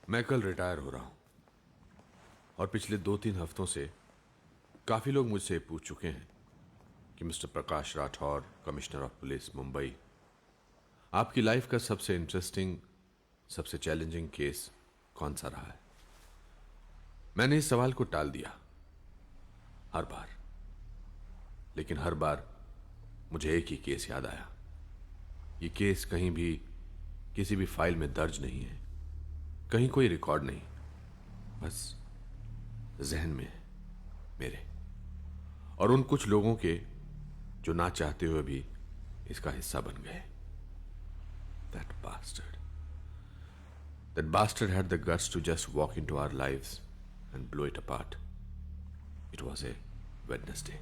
मैं कल रिटायर हो रहा हूं और पिछले 2-3 हफ्तों से काफी लोग मुझसे पूछ चुके हैं कि mister Prakash Rathore, commissioner of police Mumbai, आपकी लाइफ का सबसे इंटरेस्टिंग, सबसे चैलेंजिंग केस कौन सा रहा है। मैंने इस सवाल को टाल दिया हर बार, लेकिन हर बार मुझे एक ही केस याद आया। ये केस कहीं भी किसी भी फाइल में दर्ज नहीं है, कहीं कोई रिकॉर्ड नहीं, बस जहन में है मेरे और उन कुछ लोगों के जो ना चाहते हुए भी इसका हिस्सा बन गए। That bastard. That bastard had the guts to just walk into our lives and blow it apart. It was a Wednesday.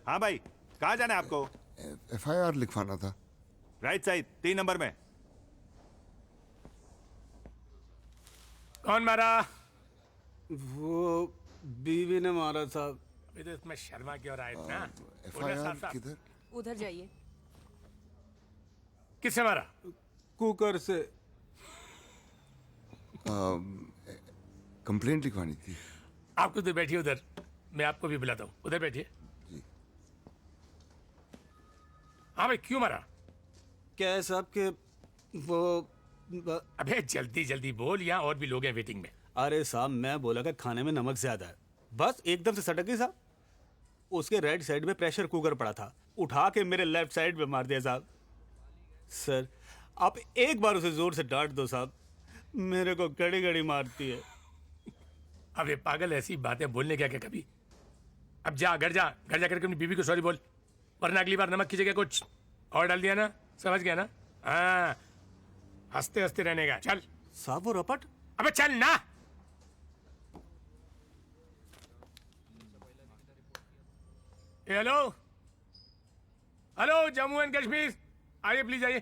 हाँ भाई, कहाँ जाना है आपको? FIR लिखवाना था। राइट साइड 3 नंबर में। कौन मारा? वो बीवी ने मारा साहब। अभी तो इसमें शर्मा क्यों रहा है इतना? बोलो FIR साफ साफ। किधर? उधर जाइए। किससे मारा? कुकर से। कंप्लेंट लिखवानी थी। आपको तो बैठिए उधर, मैं आपको भी बुलाता हूँ, उधर बैठिए। जी। हाँ भाई, क्यों मारा? क्या है साहब के वो अबे जल्दी जल्दी बोल, यहाँ और भी लोग हैं वेटिंग में। अरे साहब, मैं बोला कि खाने में नमक ज्यादा है, बस एकदम से सटक गई साहब। उसके राइट साइड में प्रेशर कुकर पड़ा था, उठा के मेरे लेफ्ट साइड पे मार दिया साहब। सर, आप एक बार उसे जोर से डांट दो साहब, मेरे को घड़ी घड़ी मारती है। अबे पागल, ऐसी बातें बोलने क्या क्या कभी? अब जा घर जाकर अपनी बीवी को सॉरी बोल, वरना अगली बार नमक की जगह कुछ और डाल दिया ना, समझ गया ना? हाँ, हंसते हंसते रहने का। चल साहब वो रपट। अबे चल ना। Hello hello, Jammu and Kashmir, आइए प्लीज आइए।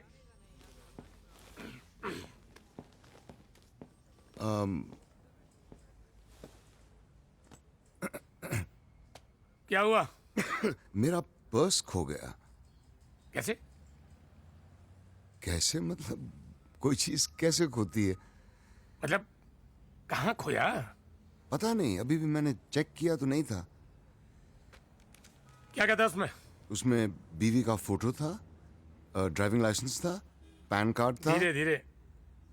क्या हुआ? मेरा पर्स खो गया। कैसे? कैसे मतलब? कोई चीज कैसे खोती है? मतलब कहाँ खोया? पता नहीं, अभी भी मैंने चेक किया तो नहीं था। क्या कहता उसमें? उसमें बीवी का फोटो था, ड्राइविंग लाइसेंस था, पैन कार्ड था। धीरे धीरे।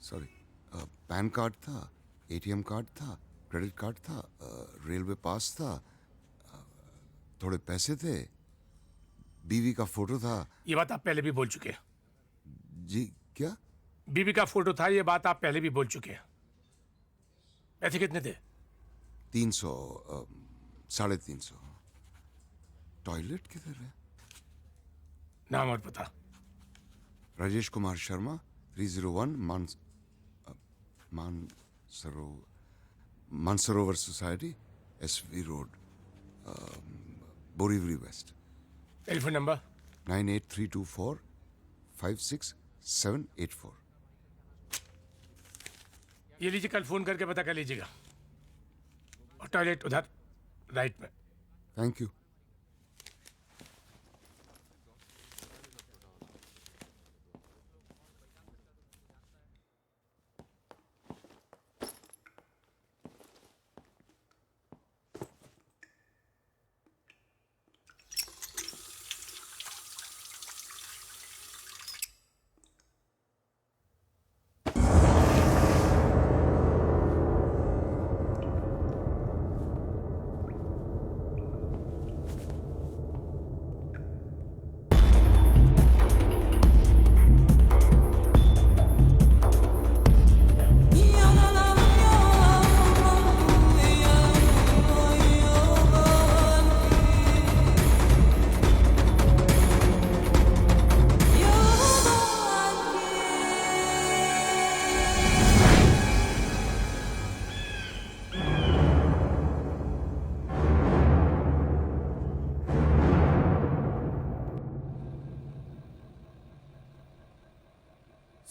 सॉरी, पैन कार्ड था, ATM कार्ड था, क्रेडिट कार्ड था, रेलवे पास था, थोड़े पैसे थे, बीवी का फोटो था। ये बात आप पहले भी बोल चुके हैं। जी क्या? बीबी का फोटो था, ये बात आप पहले भी बोल चुके हैं। पैसे कितने थे? 300, 350। टॉयलेट किधर है? नाम और पता? Rajesh Kumar Sharma, 301 Mansarovar society, SV road, Borivali west. Telephone number? 9832456784। ये लीजिए, कल फोन करके पता कर लीजिएगा। और टॉयलेट उधर राइट में। Thank you.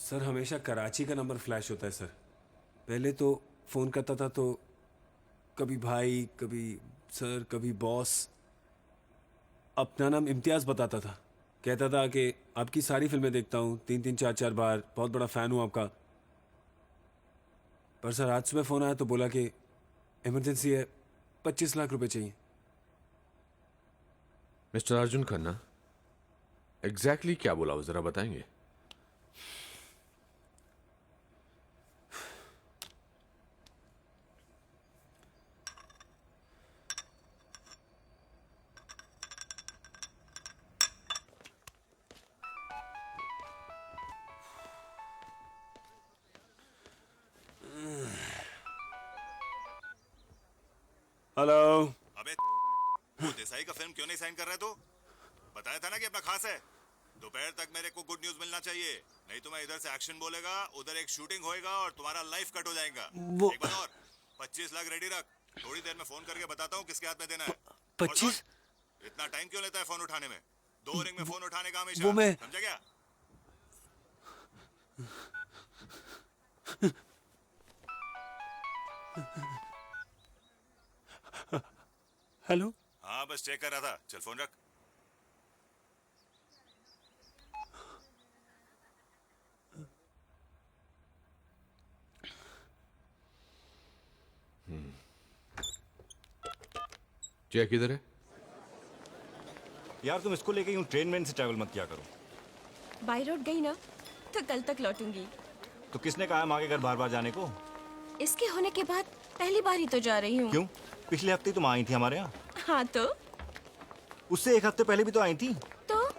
सर हमेशा कराची का नंबर फ्लैश होता है सर। पहले तो फ़ोन करता था तो कभी भाई, कभी सर, कभी बॉस। अपना नाम इम्तियाज़ बताता था, कहता था कि आपकी सारी फिल्में देखता हूँ 3-3 4-4 बार, बहुत बड़ा फ़ैन हूँ आपका। पर सर आज सुबह फ़ोन आया तो बोला कि इमरजेंसी है, 25 लाख रुपए चाहिए। मिस्टर अर्जुन खन्ना, एग्जैक्टली क्या बोला वो, जरा बताएंगे? हेलो। अबे वो देसाई का फिल्म क्यों नहीं साइन कर रहा है तू? बताया था ना कि अपना खास है। दोपहर तक मेरे को गुड न्यूज मिलना चाहिए, नहीं तो मैं इधर से एक्शन बोलेगा, उधर एक शूटिंग होएगा और तुम्हारा लाइफ कट हो जाएगा। एक बात और, 25 लाख रेडी रख, थोड़ी देर में फोन करके बताता हूँ किसके हाथ में देना है। 25? इतना टाइम क्यों लेता है फोन उठाने में? 2 रिंग में फोन उठाने का हमेशा। वो मैं- समझा क्या? हेलो। हाँ बस चेक कर रहा था, चल फोन रख। जय किधर है? यार तुम इसको लेके यूं ट्रेन में से ट्रैवल मत किया करो। बाई रोड गई ना तो कल तक लौटूंगी। तो किसने कहा माँ के घर बार बार जाने को? इसके होने के बाद पहली बार ही तो जा रही हूँ। क्यों? पिछले हफ्ते तुम आई थी हमारे यहाँ। हाँ तो उससे 1 हफ्ते पहले भी तो आई थी। तो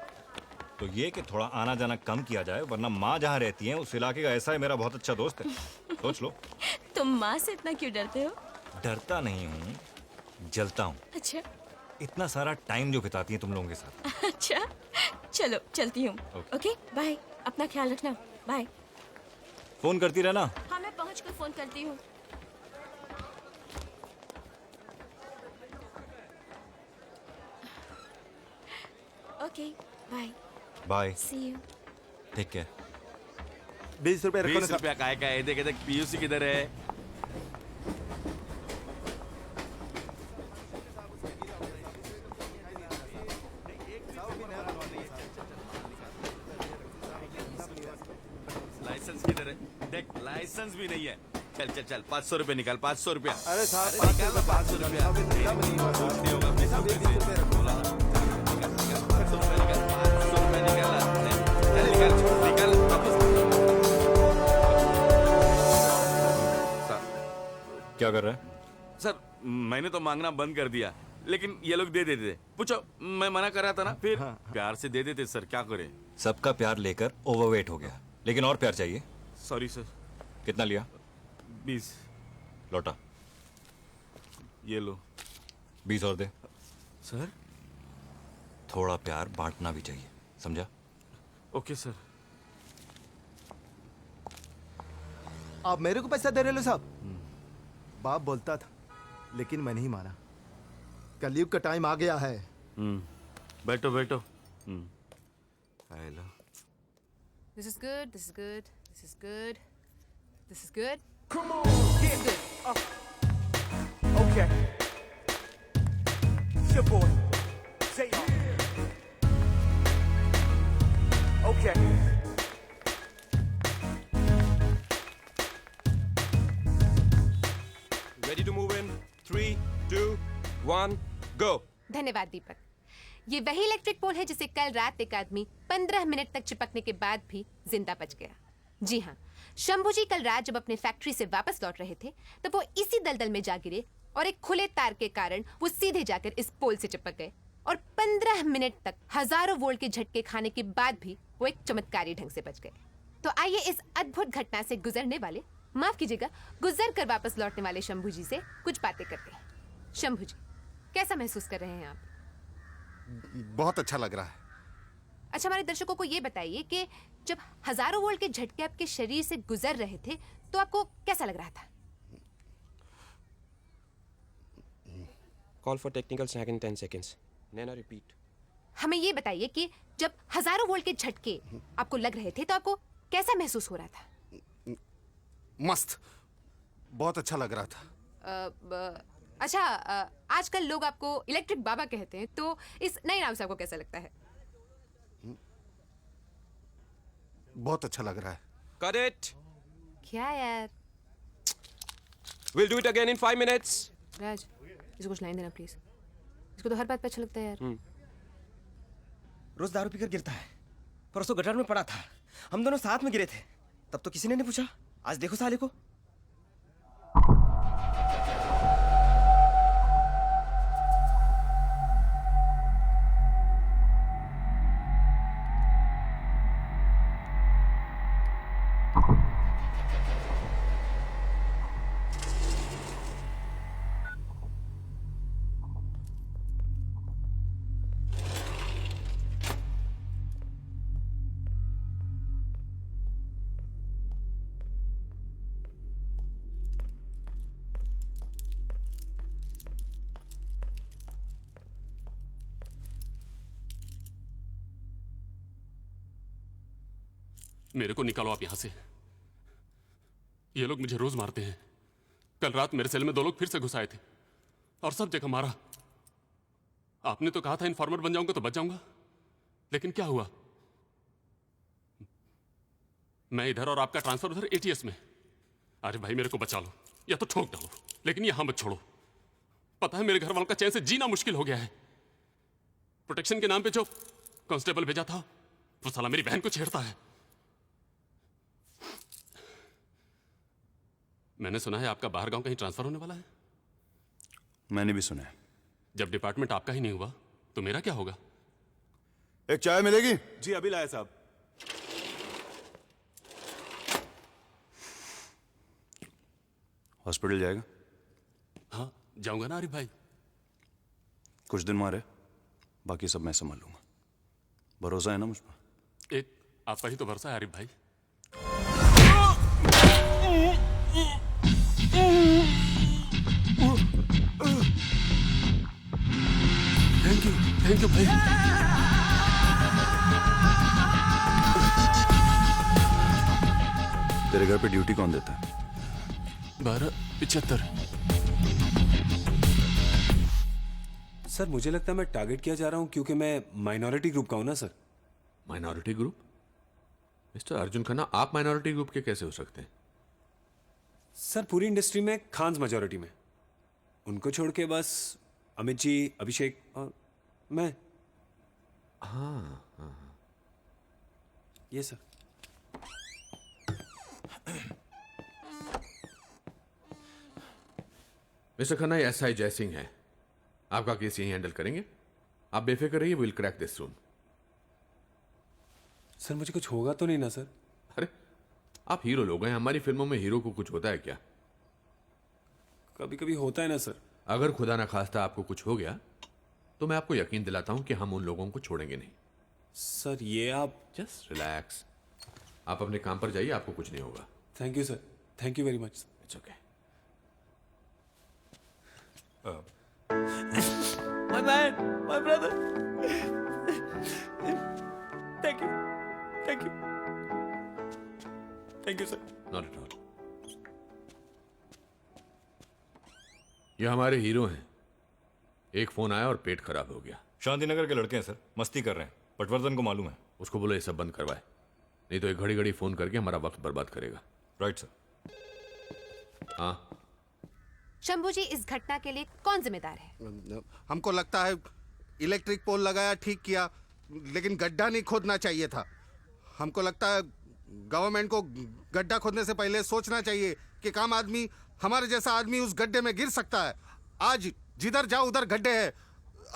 तो ये कि थोड़ा आना जाना कम किया जाए, वरना माँ जहाँ रहती है उस इलाके का ऐसा है मेरा बहुत अच्छा दोस्त है। सोच लो। तुम माँ से इतना क्यों डरते हो? डरता नहीं हूँ, जलता हूँ। अच्छा इतना सारा टाइम जो बिताती है तुम लोगों के साथ। अच्छा, चलो चलती हूँ। ओके। ओके बाय, अपना ख्याल रखना। बाय। फोन करती रहना। हाँ मैं पहुँच कर फोन करती हूँ। Okay bye, bye, see you. Take care. 20 रुपए रखो ना 20 रुपया काय काय देख देख पीयूसी किधर है? लाइसेंस किधर है? देख लाइसेंस भी नहीं है। चल चल चल 500 रुपये निकाल, 500 रुपया। अरे साहब निकाल 500 रुपया। कुछ नहीं होगा अपने सामने से। बोला ना। निकाल, निकाल, 500 रुपया निकाल, 500 रुपया निकाला। चल निकाल, निकाल वापस। क्या कर रहा है? सर मैंने तो मांगना बंद कर दिया, लेकिन ये लोग दे देते थे। पूछो, मैं मना कर रहा था ना, फिर प्यार से दे देते। सर क्या करें? सबका प्यार लेकर ओवरवेट हो गया, लेकिन और प्यार चाहिए। Sorry sir. कितना लिया? 20। लौटा। ये लो 20 और दे। सर। थोड़ा प्यार बांटना भी चाहिए, समझा? Okay sir. आप मेरे को पैसा दे रहे हो साहब? बाप बोलता था लेकिन मैं नहीं माना। कलयुग का टाइम आ गया है। बैठो बैठो। Hello. This is good. This is good. This is good. This is good. Okay. Your boy. Say Okay. Ready to move in? 3, 2, 1, go. धन्यवाद दीपक। ये वही इलेक्ट्रिक पोल है जिसे कल रात एक आदमी 15 मिनट तक चिपकने के बाद भी जिंदा बच गया। जी हाँ, शंभू जी कल रात जब अपने फैक्ट्री से वापस लौट रहे थे तब वो इसी दलदल में जा गिरे और एक खुले तार के कारण वो सीधे जाकर इस पोल से चिपक गए और 15 मिनट तक हजारों वोल्ट के झटके खाने के बाद भी वो एक चमत्कारी ढंग से बच गए। तो आइए इस अद्भुत घटना से गुजरने वाले, माफ कीजिएगा, गुजर कर वापस लौटने वाले शंभू जी से कुछ बातें करते हैं। शंभू जी, कैसा महसूस कर रहे हैं आप? बहुत अच्छा लग रहा है। अच्छा, हमारे दर्शकों को ये बताइए कि जब हजारों वोल्ट के झटके आपके शरीर से गुजर रहे थे तो आपको कैसा लग रहा था? Call for technical snag in 10 seconds. Nana, repeat. हमें ये बताइए कि जब हजारों वोल्ट के झटके आपको लग रहे थे तो आपको कैसा महसूस हो रहा था? मस्त, बहुत अच्छा लग रहा था। अच्छा, आजकल लोग आपको इलेक्ट्रिक बाबा कहते हैं, तो इस नए नाम से आपको कैसा लगता है? बहुत अच्छा लग रहा है। Got it. क्या यार? We'll do it again in 5 minutes. राज, इसको कुछ लाइन देना प्लीज। इसको तो हर बात पे अच्छा लगता है यार। रोज दारू पीकर गिरता है। परसों गटर में पड़ा था, हम दोनों साथ में गिरे थे, तब तो किसी ने नहीं पूछा। आज देखो साले को। मेरे को निकालो आप यहां से। ये लोग मुझे रोज मारते हैं। कल रात मेरे सेल में 2 लोग फिर से घुस आए थे और सब जगह मारा। आपने तो कहा था इन्फॉर्मर बन जाऊंगा तो बच जाऊंगा, लेकिन क्या हुआ? मैं इधर और आपका ट्रांसफर उधर एटीएस में। अरे भाई मेरे को बचा लो या तो ठोक डालो, लेकिन यहां मत छोड़ो। पता है मेरे घर वालों का चैन से जीना मुश्किल हो गया है। प्रोटेक्शन के नाम पे जो कांस्टेबल भेजा था वो साला मेरी बहन को छेड़ता है। मैंने सुना है आपका बाहर गांव कहीं ट्रांसफर होने वाला है। मैंने भी सुना है। जब डिपार्टमेंट आपका ही नहीं हुआ तो मेरा क्या होगा? एक चाय मिलेगी? जी अभी लाया साहब। हॉस्पिटल जाएगा? हाँ जाऊंगा ना आरिफ भाई। कुछ दिन वहां रहे, बाकी सब मैं संभाल लूंगा। भरोसा है ना मुझ पर? एक आपका ही तो भरोसा है आरिफ भाई। थैंक यू भाई। तेरे घर पे ड्यूटी कौन देता है? 12:75। सर मुझे लगता है मैं टारगेट किया जा रहा हूं क्योंकि मैं माइनॉरिटी ग्रुप का हूं ना sir. Minority group? Mister Arjun Khanna, आप माइनॉरिटी ग्रुप के कैसे हो सकते हैं? सर पूरी इंडस्ट्री में खान्स मेजॉरिटी में, उनको छोड़ के बस अमित जी, अभिषेक और मैं। हाँ। ये सर। मिस्टर खन्ना, ये एसआई जयसिंह है। आपका केस यही हैंडल करेंगे। आप बेफिक्र रहिए, will crack this soon. Sir मुझे कुछ होगा तो नहीं ना सर? अरे आप हीरो लोग हैं, हमारी फिल्मों में हीरो को कुछ होता है क्या? कभी कभी होता है ना सर। अगर खुदा ना खास्ता आपको कुछ हो गया तो मैं आपको यकीन दिलाता हूं कि हम उन लोगों को छोड़ेंगे नहीं। सर ये आप जस्ट रिलैक्स। आप अपने काम पर जाइए, आपको कुछ नहीं होगा। Thank you sir, thank you very much. It's okay. My man, my brother. Thank you. Thank you. Thank you, sir. Not at all. ये हमारे हीरो हैं। एक फोन आया और पेट खराब हो गया। शांतिनगर के लड़के हैं सर, मस्ती कर रहे हैं। पटवर्धन को मालूम है। उसको बोलो ये सब बंद करवाए, नहीं तो एक घड़ी घड़ी फोन करके हमारा वक्त बर्बाद करेगा। Right sir. हाँ शंभू जी, इस घटना के लिए कौन जिम्मेदार है? हमको लगता है इलेक्ट्रिक पोल लगाया, ठीक किया, लेकिन गड्ढा नहीं खोदना चाहिए था। हमको लगता है गवर्नमेंट को गड्ढा खोदने से पहले सोचना चाहिए कि काम आदमी, हमारे जैसा आदमी उस गड्ढे में गिर सकता है। आज जिधर जाओ उधर गड्ढे हैं।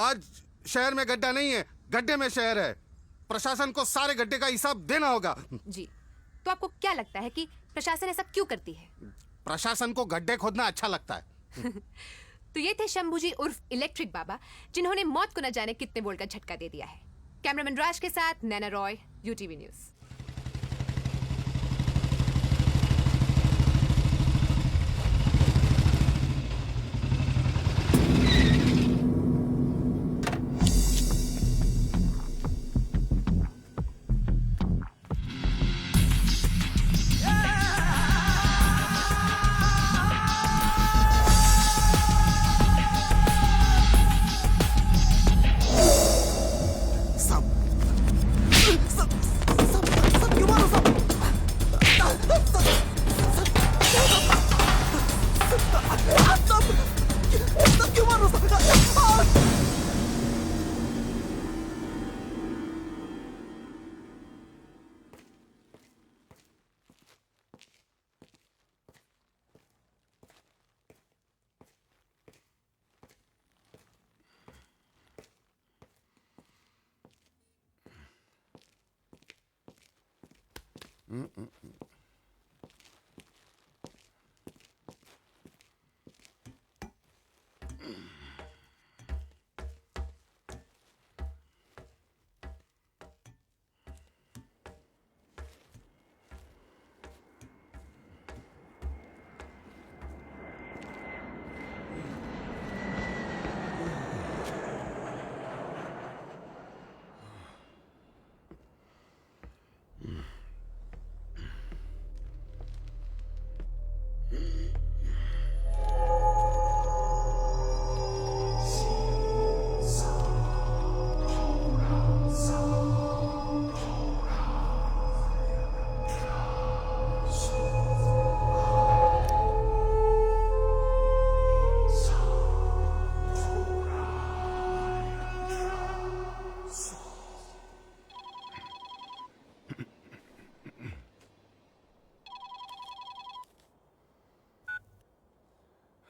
आज शहर में गड्ढा नहीं है, गड्ढे में शहर है। प्रशासन को सारे गड्ढे का हिसाब देना होगा। जी, तो आपको क्या लगता है कि प्रशासन ऐसा क्यों करती है? प्रशासन को गड्ढे खोदना अच्छा लगता है। तो ये थे शंभू जी उर्फ इलेक्ट्रिक बाबा, जिन्होंने मौत को न जाने कितने वोल्ट का झटका दे दिया है। कैमरामैन राज के साथ नैना रॉय, यूटीवी न्यूज।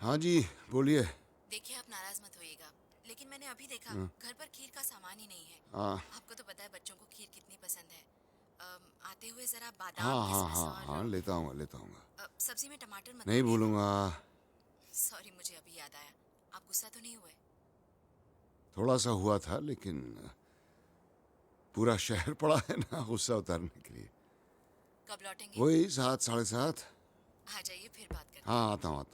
हाँ जी बोलिए। देखिए, आप नाराज मत होइएगा, लेकिन मैंने अभी देखा घर पर खीर का सामान ही नहीं है। हाँ आपको तो पता है बच्चों को खीर कितनी पसंद है। आते हुए जरा बादाम, हाँ हाँ किशमिश हाँ हाँ और लेता हूँ। सब्जी में टमाटर मत नहीं भूलूंगा। सॉरी, मुझे अभी याद आया। आप गुस्सा तो नहीं हुए? थोड़ा सा हुआ था, लेकिन पूरा शहर पड़ा है ना गुस्सा उतारने के लिए। कब लौटेंगे? वही 7 साढ़े 7। आ जाइए, फिर बात करते हाँ आता हूँ।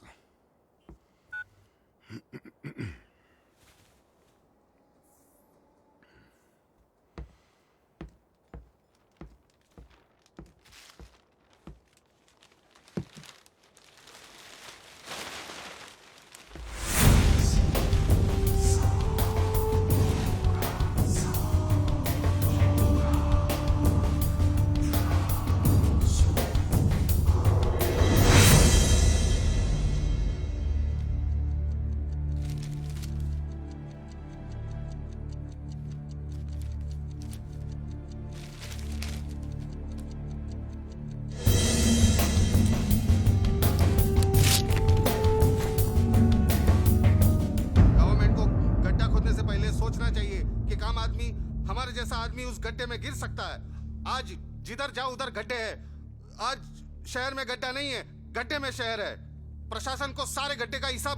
गवर्नमेंट को गड्ढा खोदने से पहले सोचना चाहिए कि काम आदमी, हमारे जैसा आदमी उस गड्ढे में गिर सकता है। आज जिधर जाओ उधर गड्ढे हैं। आज शहर में गड्ढा नहीं है, गड्ढे में शहर है। प्रशासन को सारे गड्ढे का हिसाब।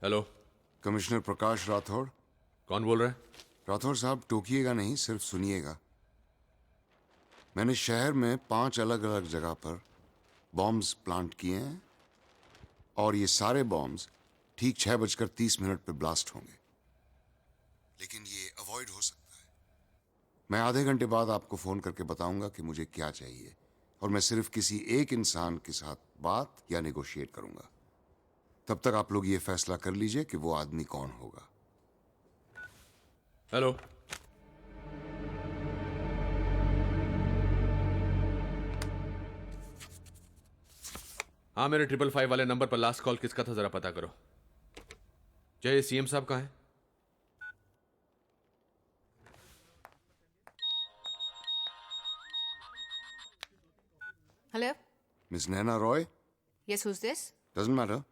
हेलो, कमिश्नर प्रकाश राठौड़। कौन बोल रहा है? राठौड़ साहब, टोकिएगा नहीं, सिर्फ सुनिएगा। मैंने शहर में 5 अलग अलग जगह पर बॉम्ब्स प्लांट किए हैं और ये सारे बॉम्ब्स ठीक 6:30 पे ब्लास्ट होंगे। लेकिन ये अवॉइड हो सकता है। मैं आधे घंटे बाद आपको फोन करके बताऊंगा कि मुझे क्या चाहिए, और मैं सिर्फ किसी एक इंसान के साथ बात या नेगोशिएट करूंगा। तब तक आप लोग ये फैसला कर लीजिए कि वो आदमी कौन होगा। हेलो, हाँ मेरे 555 वाले नंबर पर लास्ट कॉल किसका था, जरा पता करो। जय, सीएम साहब कहाँ हैं? Hello, miss Naina Roy. Yes, who's this? Doesn't matter.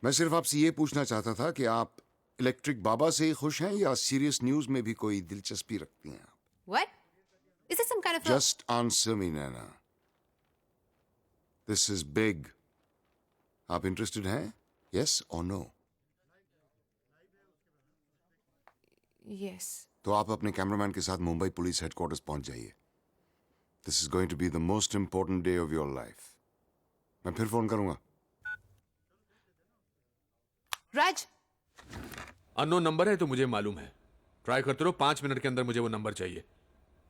मैं सिर्फ आपसे ये पूछना चाहता था कि आप इलेक्ट्रिक बाबा से ही खुश हैं या सीरियस न्यूज में भी कोई दिलचस्पी रखती हैं आप? What? Is this some kind of just answer me Naina, this is big. आप इंटरेस्टेड हैं? यस और नो? यस। तो आप अपने कैमरामैन के साथ मुंबई पुलिस हेडक्वार्टर्स पहुंच जाइए। This is going to be the most important day of your life. मैं फिर फोन करूंगा। राज, अननोन नंबर है तो मुझे मालूम है। ट्राई करते रहो, 5 मिनट के अंदर मुझे वो नंबर चाहिए।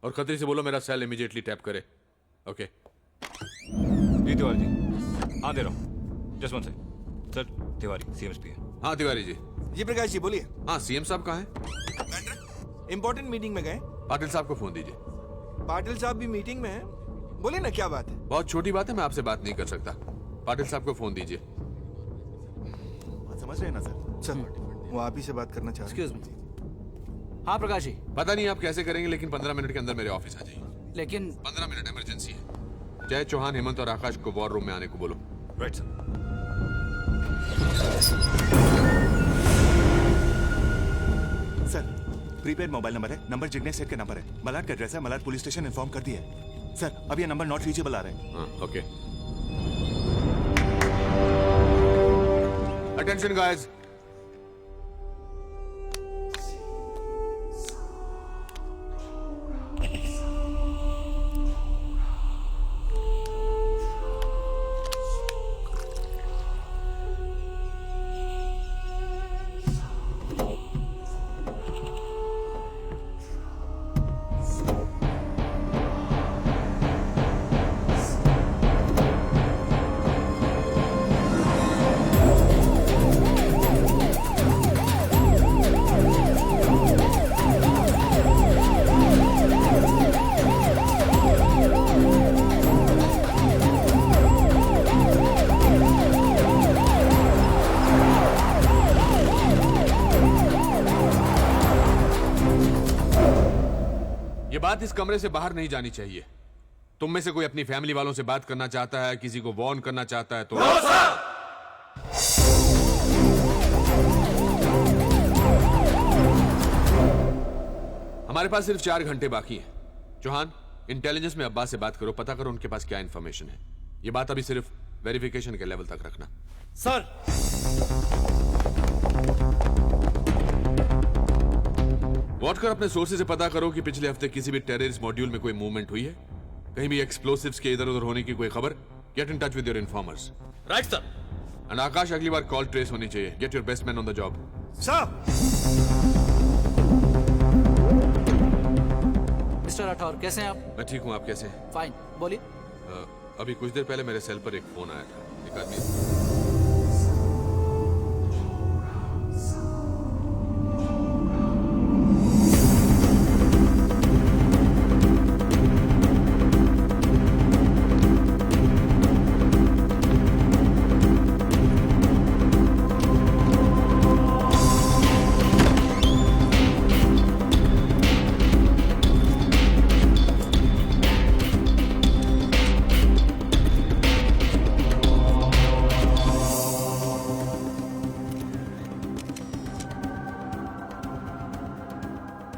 और खतरी से बोलो मेरा सेल इमीडिएटली टैप करे। ओके जी तिवारी जी, हाँ दे रहा हूँ। Just one second. Sir, Tiwari CMSP है। हाँ तिवारी जी। जी प्रकाश जी बोलिए। हाँ, सीएम साहब कहाँ हैं? इंपॉर्टेंट मीटिंग में गए। पाटिल साहब को फोन दीजिए। पाटिल साहब भी मीटिंग में हैं। बोलिए ना, क्या बात है? बहुत छोटी बात है, मैं आपसे बात नहीं कर सकता। पाटिल साहब को फोन दीजिए। बात समझ रहे हैं ना सर? सर, वो आप ही से बात करना चाह रहे हैं। Excuse me. हाँ प्रकाश जी। पता नहीं आप कैसे करेंगे, लेकिन 15 मिनट के अंदर मेरे ऑफिस आ जाइए। लेकिन 15 मिनट इमरजेंसी है। जय चौहान, हेमंत और आकाश को वॉर रूम में आने को बोलो। Right sir. Sir prepaid mobile number है, नंबर जिग्नेश सेठ का नंबर है, मलाड का एड्रेस है, मलाड पुलिस स्टेशन इन्फॉर्म कर दिया है सर। अब ये नंबर नॉट रीचेबल आ रहा है। हाँ, ओके। अटेंशन गाइस, ये बात इस कमरे से बाहर नहीं जानी चाहिए। तुम में से कोई अपनी फैमिली वालों से बात करना चाहता है, किसी को वार्न करना चाहता है तो हमारे पास सिर्फ 4 घंटे बाकी हैं। चौहान, इंटेलिजेंस में अब्बास से बात करो, पता करो उनके पास क्या इंफॉर्मेशन है। ये बात अभी सिर्फ वेरिफिकेशन के लेवल तक रखना। सर। वॉटकर, अपने सोर्सेज से पता करो कि पिछले हफ्ते किसी भी टेररिस्ट मॉड्यूल में कोई मूवमेंट हुई है, कहीं भी एक्सप्लोसिव्स के इधर उधर होने की कोई खबर। Get in touch with your informers. Right sir. And Akash, अगली बार कॉल ट्रेस होनी चाहिए। Get your best man on the job. Sir. Mister Rathore, कैसे हैं आप? मैं ठीक हूं, आप कैसे हैं? फाइन, बोलिए। अभी कुछ देर पहले मेरे सेल पर एक फोन आया था। एक आदमी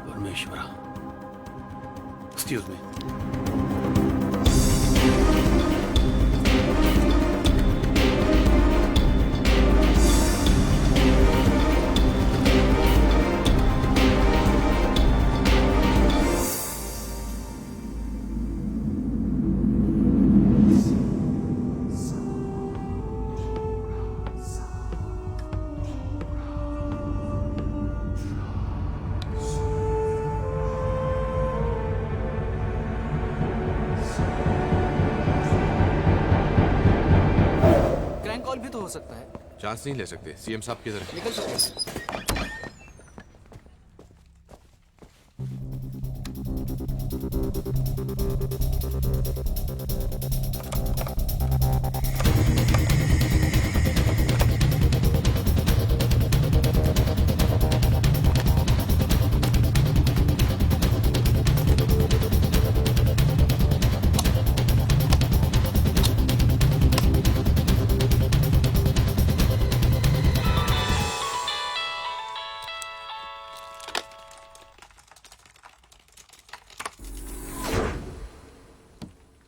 परमेश्वरा, एक्सक्यूज मी। क्रैंक कॉल भी तो हो सकता है। चांस नहीं ले सकते। सीएम साहब किधर है? निकल सकते हैं।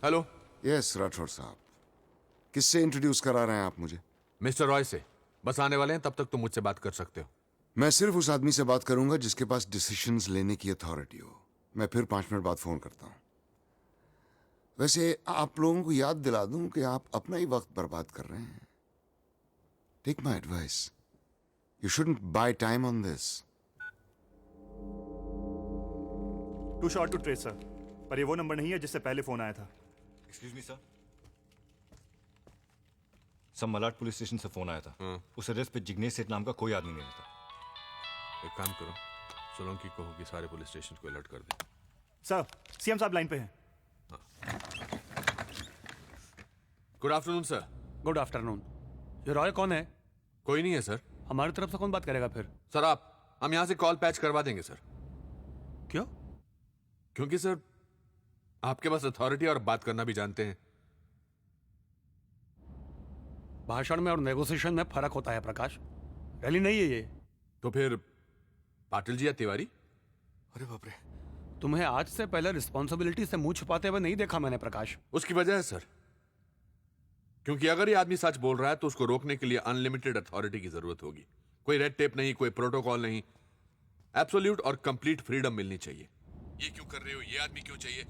हेलो। यस राठौर साहब, किससे इंट्रोड्यूस करा रहे हैं आप मुझे? मिस्टर रॉय से। बस आने वाले हैं, तब तक तुम मुझसे बात कर सकते हो। मैं सिर्फ उस आदमी से बात करूंगा जिसके पास डिसीजंस लेने की अथॉरिटी हो। मैं फिर 5 मिनट बाद फोन करता हूं। वैसे आप लोगों को याद दिला दूं कि आप अपना ही वक्त बर्बाद कर रहे हैं। Take my advice, you shouldn't buy time on this. Too short to trace sir, पर ये वो नंबर नहीं है जिससे पहले फोन आया था। Excuse me sir. Sir, Malad police station से फोन आया था। उस एड्रेस पे जिग्नेश सेठ नाम का कोई आदमी नहीं रहता। एक काम करो, सोलंकी को कहो कि सारे पुलिस स्टेशन को अलर्ट कर दे। सर, सीएम साहब लाइन पे हैं। Good afternoon sir. Good afternoon. ये रॉय कौन है? कोई नहीं है सर। हमारी तरफ से कौन बात करेगा फिर? सर हम यहाँ से कॉल पैच करवा देंगे सर। क्यों? क्योंकि सर आपके पास अथॉरिटी और बात करना भी जानते हैं। भाषण में और नेगोशिएशन में फर्क होता है प्रकाश। रैली नहीं है ये। तो फिर पाटिल जी या तिवारी? अरे बाप रे, तुम्हें आज से पहले रिस्पॉन्सिबिलिटी से मुंह छुपाते हुए नहीं देखा मैंने प्रकाश। उसकी वजह है सर, क्योंकि अगर ये आदमी सच बोल रहा है तो उसको रोकने के लिए अनलिमिटेड अथॉरिटी की जरूरत होगी। कोई रेड टेप नहीं, कोई प्रोटोकॉल नहीं, एब्सोल्यूट और कंप्लीट फ्रीडम मिलनी चाहिए। ये क्यों कर रहे हो, ये आदमी क्यों चाहिए,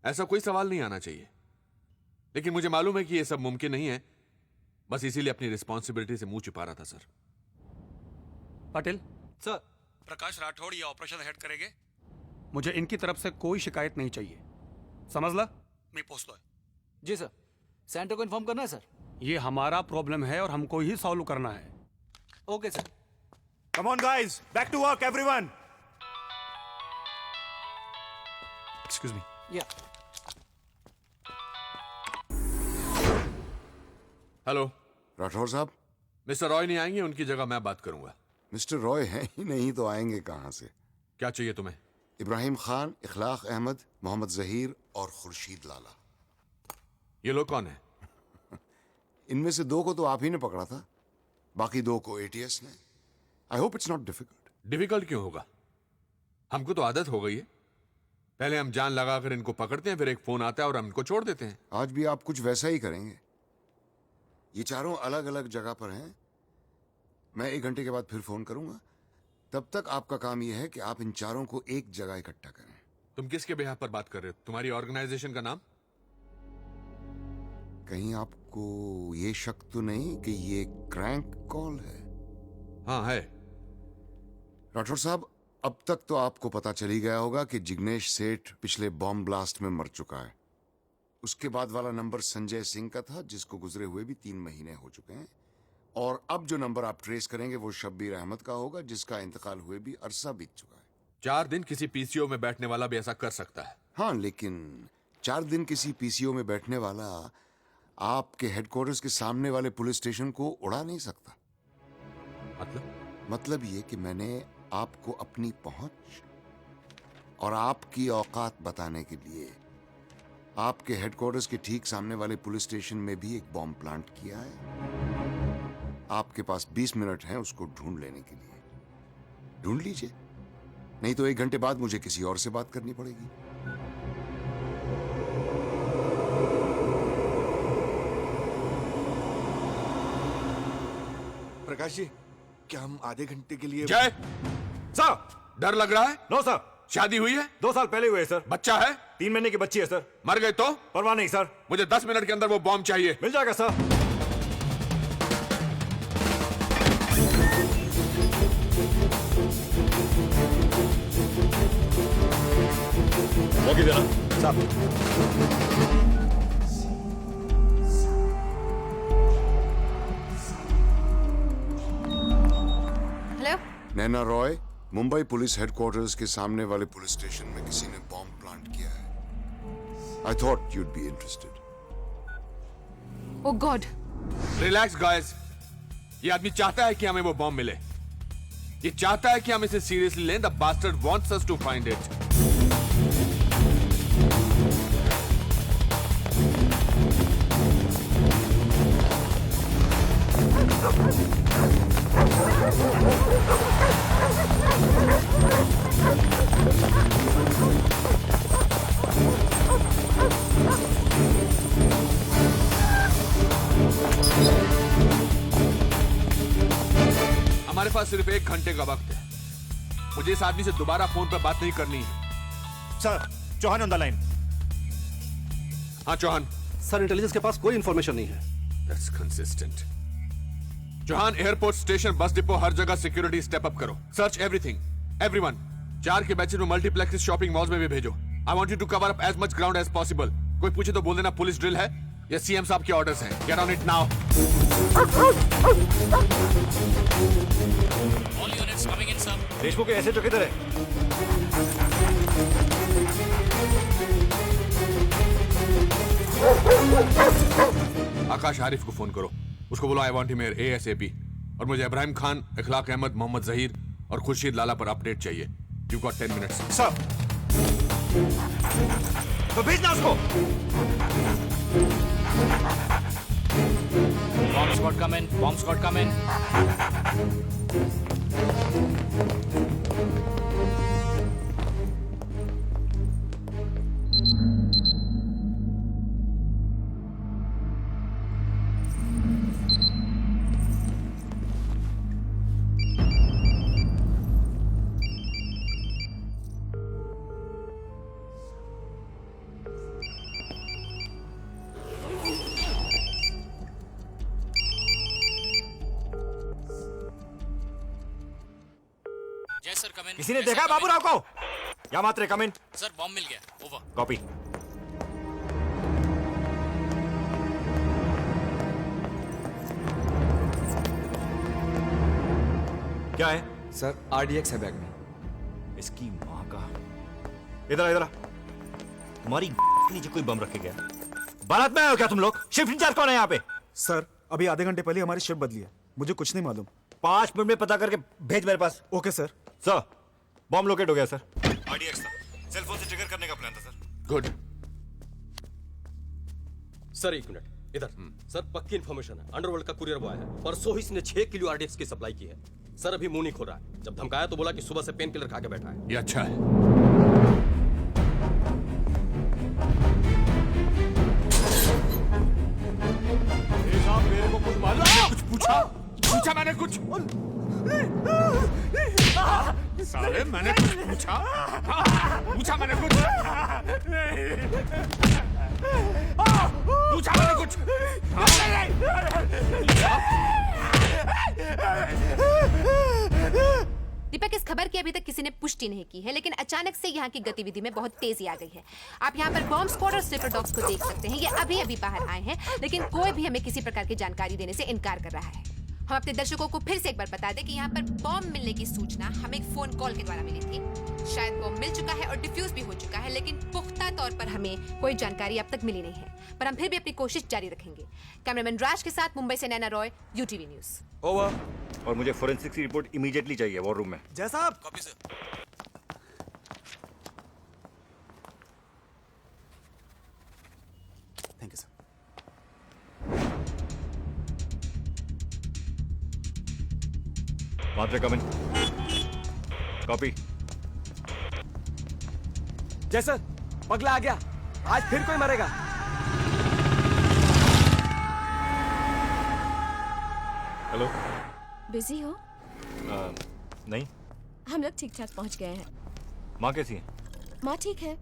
ऐसा कोई सवाल नहीं आना चाहिए। लेकिन मुझे मालूम है कि ये सब मुमकिन नहीं है, बस इसीलिए अपनी रिस्पॉन्सिबिलिटी से मुंह छुपा रहा था सर। पाटिल सर, प्रकाश राठौड़ ये ऑपरेशन हेड करेंगे। मुझे इनकी तरफ से कोई शिकायत नहीं चाहिए, समझ ला? मैं पोस्टो है। जी सर, सेंटर को इन्फॉर्म करना है सर। ये हमारा प्रॉब्लम है और हमको ही सॉल्व करना है। Okay sir. Come on, guys. Back to work, everyone. Excuse me. Yeah. Hello Rathore साहब। मिस्टर रॉय नहीं आएंगे, उनकी जगह मैं बात करूंगा। मिस्टर रॉय हैं ही नहीं तो आएंगे कहां से? क्या चाहिए तुम्हें? इब्राहिम खान, इखलाक अहमद, मोहम्मद जहीर और खुर्शीद लाला। ये लोग कौन है? इनमें से दो को तो आप ही ने पकड़ा था, बाकी दो को एटीएस ने। I hope it's not difficult. Difficult क्यों होगा, हमको तो आदत हो गई है। पहले हम जान लगाकर इनको पकड़ते हैं, फिर एक फोन आता है और हम इनको छोड़ देते हैं। आज भी आप कुछ वैसा ही करेंगे। ये चारों अलग अलग जगह पर हैं। मैं 1 घंटे के बाद फिर फोन करूंगा। तब तक आपका काम यह है कि आप इन चारों को एक जगह इकट्ठा करें। तुम किसके बिहाफ पर बात कर रहे हो? तुम्हारी ऑर्गेनाइजेशन का नाम? कहीं आपको ये शक तो नहीं कि ये क्रैंक कॉल है? हाँ है। राठौर साहब, अब तक तो आपको पता चल ही गया होगा कि जिग्नेश सेठ पिछले बॉम्ब ब्लास्ट में मर चुका है। उसके बाद वाला नंबर संजय सिंह का था, जिसको गुजरे हुए भी 3 महीने हो चुके हैं। और अब जो नंबर आप ट्रेस करेंगे वो शब्बीर अहमद का होगा, जिसका इंतकाल हुए भी अरसा बीत चुका है। 4 दिन किसी पीसीओ में बैठने वाला भी ऐसा कर सकता है। हाँ, लेकिन 4 दिन किसी पीसीओ में बैठने वाला आपके हेडक्वार्टर्स के सामने वाले पुलिस स्टेशन को उड़ा नहीं सकता। मतलब ये कि मैंने आपको अपनी पहुंच और आपकी औकात बताने के लिए आपके हेडक्वार्टर्स के ठीक सामने वाले पुलिस स्टेशन में भी एक बॉम्ब प्लांट किया है। आपके पास 20 मिनट हैं उसको ढूंढ लेने के लिए। ढूंढ लीजिए, नहीं तो 1 घंटे बाद मुझे किसी और से बात करनी पड़ेगी। प्रकाश जी, क्या हम आधे घंटे के लिए? जय सर, डर लग रहा है? No sir. शादी हुई है? 2 साल पहले हुए सर। बच्चा है? 3 महीने की बच्ची है सर। मर गए तो? परवाह नहीं सर। मुझे 10 मिनट के अंदर वो बॉम्ब चाहिए। मिल जाएगा सर। मौके देना साहब। हेलो, नैना रॉय, मुंबई पुलिस हेडक्वार्टर्स के सामने वाले पुलिस स्टेशन में किसी ने बॉम्ब प्लांट किया है। I thought you'd be interested. Oh God. Relax guys, ये आदमी चाहता है कि हमें वो बॉम्ब मिले। ये चाहता है कि हम इसे सीरियसली लें। The bastard wants us to find it. हमारे पास सिर्फ 1 घंटे का वक्त है। मुझे इस आदमी से दोबारा फोन पर बात नहीं करनी है। Sir, Chauhan on the line. हाँ चौहान। सर, इंटेलिजेंस के पास कोई इंफॉर्मेशन नहीं है। That's consistent. Chauhan, airport, station, bus depot, हर जगह सिक्योरिटी स्टेप अप करो। Search everything, everyone. 4 के बैचेस में मल्टीप्लेक्स शॉपिंग मॉल्स में भी भेजो। I want you to cover up as much ground as possible. कोई पूछे तो बोल देना पुलिस ड्रिल है या सीएम साहब के ऑर्डर्स हैं। Get on it now. All units coming in, sir. Deshmukh के एसएचओ किधर है? आकाश आरिफ को फोन करो। उसको बोलो I want him here ASAP। और मुझे इब्राहिम खान, इखलाक अहमद, मोहम्मद जहीर और खुर्शीद लाला पर अपडेट चाहिए। You got 10 minutes. सर, तो भेजना उसको। Bomb squad come in. Bomb squad come in. इन किसी ने देखा बाबूराव को? या मात्रे कम इन। सर बॉम्ब मिल गया ओवर कॉपी। क्या है सर? RDX है बैग में। इसकी माँ का। इधर इधर हमारी नीचे कोई बम रखे गया। बारात में आए हो क्या तुम लोग? शिफ्ट इंचार्ज कौन है यहाँ पे? सर अभी आधे घंटे पहले हमारी शिफ्ट बदली है, मुझे कुछ नहीं मालूम। 5 मिनट में पता करके भेज मेरे पास। Okay sir. Sir bomb locate हो गया सर। RDX था, सेल फोन से ट्रिगर करने का प्लान था सर। गुड। सर एक मिनट इधर। सर पक्की इन्फॉर्मेशन है, अंडरवर्ल्ड का कुरियर बॉय है, परसों ही इसने 6 किलो RDX की सप्लाई की है। सर अभी मुंह नहीं खो रहा है, जब धमकाया तो बोला कि सुबह से पेन किलर खा के बैठा है। ये अच्छा है। साहब मेरे को कुछ मालूम है? कुछ पूछा मैंने कुछ? साले मैंने कुछ पूछा मैंने कुछ? पूछा मैंने कुछ? दीपक, इस खबर की अभी तक किसी ने पुष्टि नहीं की है, लेकिन अचानक से यहाँ की गतिविधि में बहुत तेजी आ गई है। आप यहाँ पर बॉम्ब स्क्वाड और स्लीपर डॉग्स को देख सकते हैं। ये अभी अभी बाहर आए हैं, लेकिन कोई भी हमें किसी प्रकार की जानकारी देने से इनकार कर रहा है। हम अपने दर्शकों को फिर से एक बार बता दें कि यहाँ पर बॉम्ब मिलने की सूचना हमें एक फोन कॉल के द्वारा मिली थी। शायद बॉम्ब मिल चुका है और डिफ्यूज भी हो चुका है, लेकिन पुख्ता तौर पर हमें कोई जानकारी अब तक मिली नहीं है। पर हम फिर भी अपनी कोशिश जारी रखेंगे। कैमरामैन राज के साथ मुंबई से Naina Roy, UTV news. Over. और मुझे फोरेंसिक की रिपोर्ट इमीडिएटली चाहिए वॉर रूम में। जय साहब। Copy sir. Thank you sir. Matre come in. Copy. Jay sir, पगला आ गया, आज फिर कोई मरेगा। हेलो। बिजी हो? नहीं। हम लोग ठीक ठाक पहुंच गए हैं। माँ कैसी है? माँ ठीक है।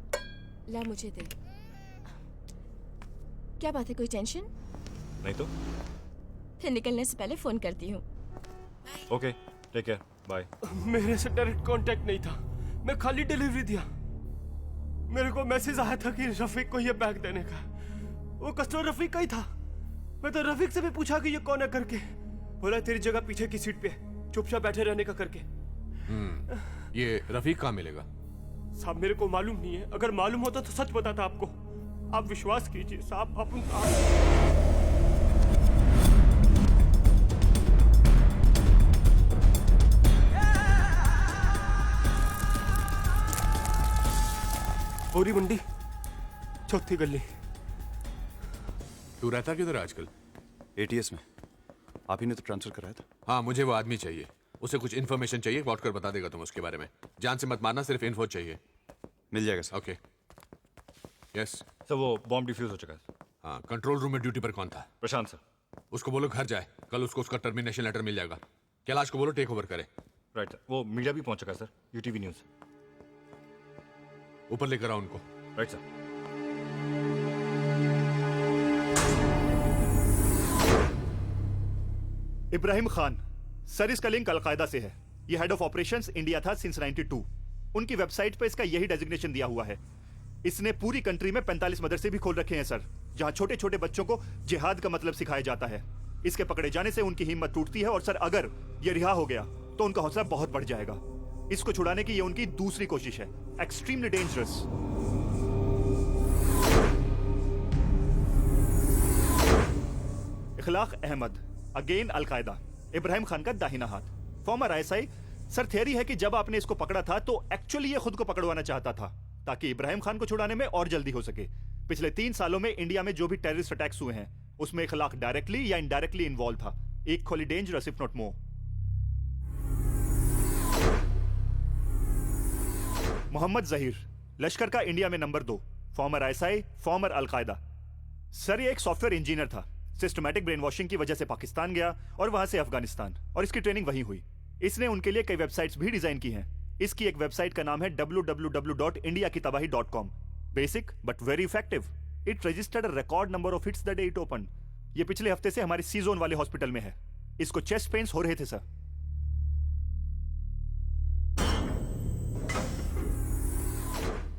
ला मुझे दे। क्या बात है, कोई टेंशन? नहीं तो। फिर निकलने से पहले फोन करती हूँ। Okay take care bye. मेरे से डायरेक्ट कांटेक्ट नहीं था, मैं खाली डिलीवरी दिया। मेरे को मैसेज आया था कि रफीक को ये बैग देने का। वो कस्टमर रफीक का ही था। मैं तो रफीक से भी पूछा कि ये कौन है करके। बोला तेरी जगह पीछे की सीट पे, चुपचाप बैठे रहने का करके। ये रफीक कहाँ मिलेगा? साहब मेरे को मालूम नहीं है, अगर मालूम होता तो सच बताता आपको। आप विश्वास कीजिए साहब। पूरी मंडी, चौथी गली। तू रहता किधर आजकल? ATS में। आप ही ने तो ट्रांसफर कराया था। हाँ, मुझे वो आदमी चाहिए। उसे कुछ इन्फॉर्मेशन चाहिए, व्हाट कर बता देगा तुम उसके बारे में। जान से मत मारना, सिर्फ इन्फो चाहिए। मिल जाएगा सर। ओके। यस सर वो बॉम्ब डिफ्यूज हो चुका है। हाँ, कंट्रोल रूम में ड्यूटी पर कौन था? प्रशांत सर। उसको बोलो घर जाए, कल उसको उसका टर्मिनेशन लेटर मिल जाएगा। कैलाश को बोलो टेक ओवर करे। राइट सर, वो मीडिया भी पहुंच चुका है सर, UTV न्यूज। ऊपर लेकर आओ उनको। Right sir. Ibrahim Khan sir, इसका लिंक अलकायदा से है। ये हेड ऑफ ऑपरेशंस इंडिया था सिंस 92। उनकी वेबसाइट पे इसका यही डेजिग्नेशन दिया हुआ है। इसने पूरी कंट्री में 45 मदरसे भी खोल रखे हैं सर, जहां छोटे छोटे बच्चों को जिहाद का मतलब सिखाया जाता है। इसके पकड़े जाने से उनकी हिम्मत टूटती है और सर अगर ये रिहा हो गया तो उनका हौसला बहुत बढ़ जाएगा। इसको छुड़ाने की ये उनकी दूसरी कोशिश है। Extremely dangerous. Ikhlaq Ahmed, again Al Qaeda, Ibrahim Khan का दाहिना हाथ, फॉर्मर ISI। सर थियरी है कि जब आपने इसको पकड़ा था तो एक्चुअली ये खुद को पकड़वाना चाहता था ताकि इब्राहिम खान को छुड़ाने में और जल्दी हो सके। पिछले 3 सालों में इंडिया में जो भी टेररिस्ट अटैक्स हुए हैं उसमें इखलाक डायरेक्टली या इनडायरेक्टली इन्वॉल्व था। Equally dangerous if not more. Mohammad Zaheer, Lashkar का इंडिया में number 2, former ISI, former al Qaeda. Sir ये एक सॉफ्टवेयर इंजीनियर था। सिस्टमैटिक ब्रेन वॉशिंग की वजह से पाकिस्तान गया और वहां से अफगानिस्तान, और इसकी ट्रेनिंग वहीं हुई। इसने उनके लिए कई वेबसाइट्स भी डिजाइन की हैं। इसकी एक वेबसाइट का नाम है www.indiakitabahi.com। Basic but very effective. It registered a record number of hits the day it open. ये पिछले हफ्ते से हमारे C जोन वाले हॉस्पिटल में है। इसको चेस्ट पेन्स हो रहे थे सर।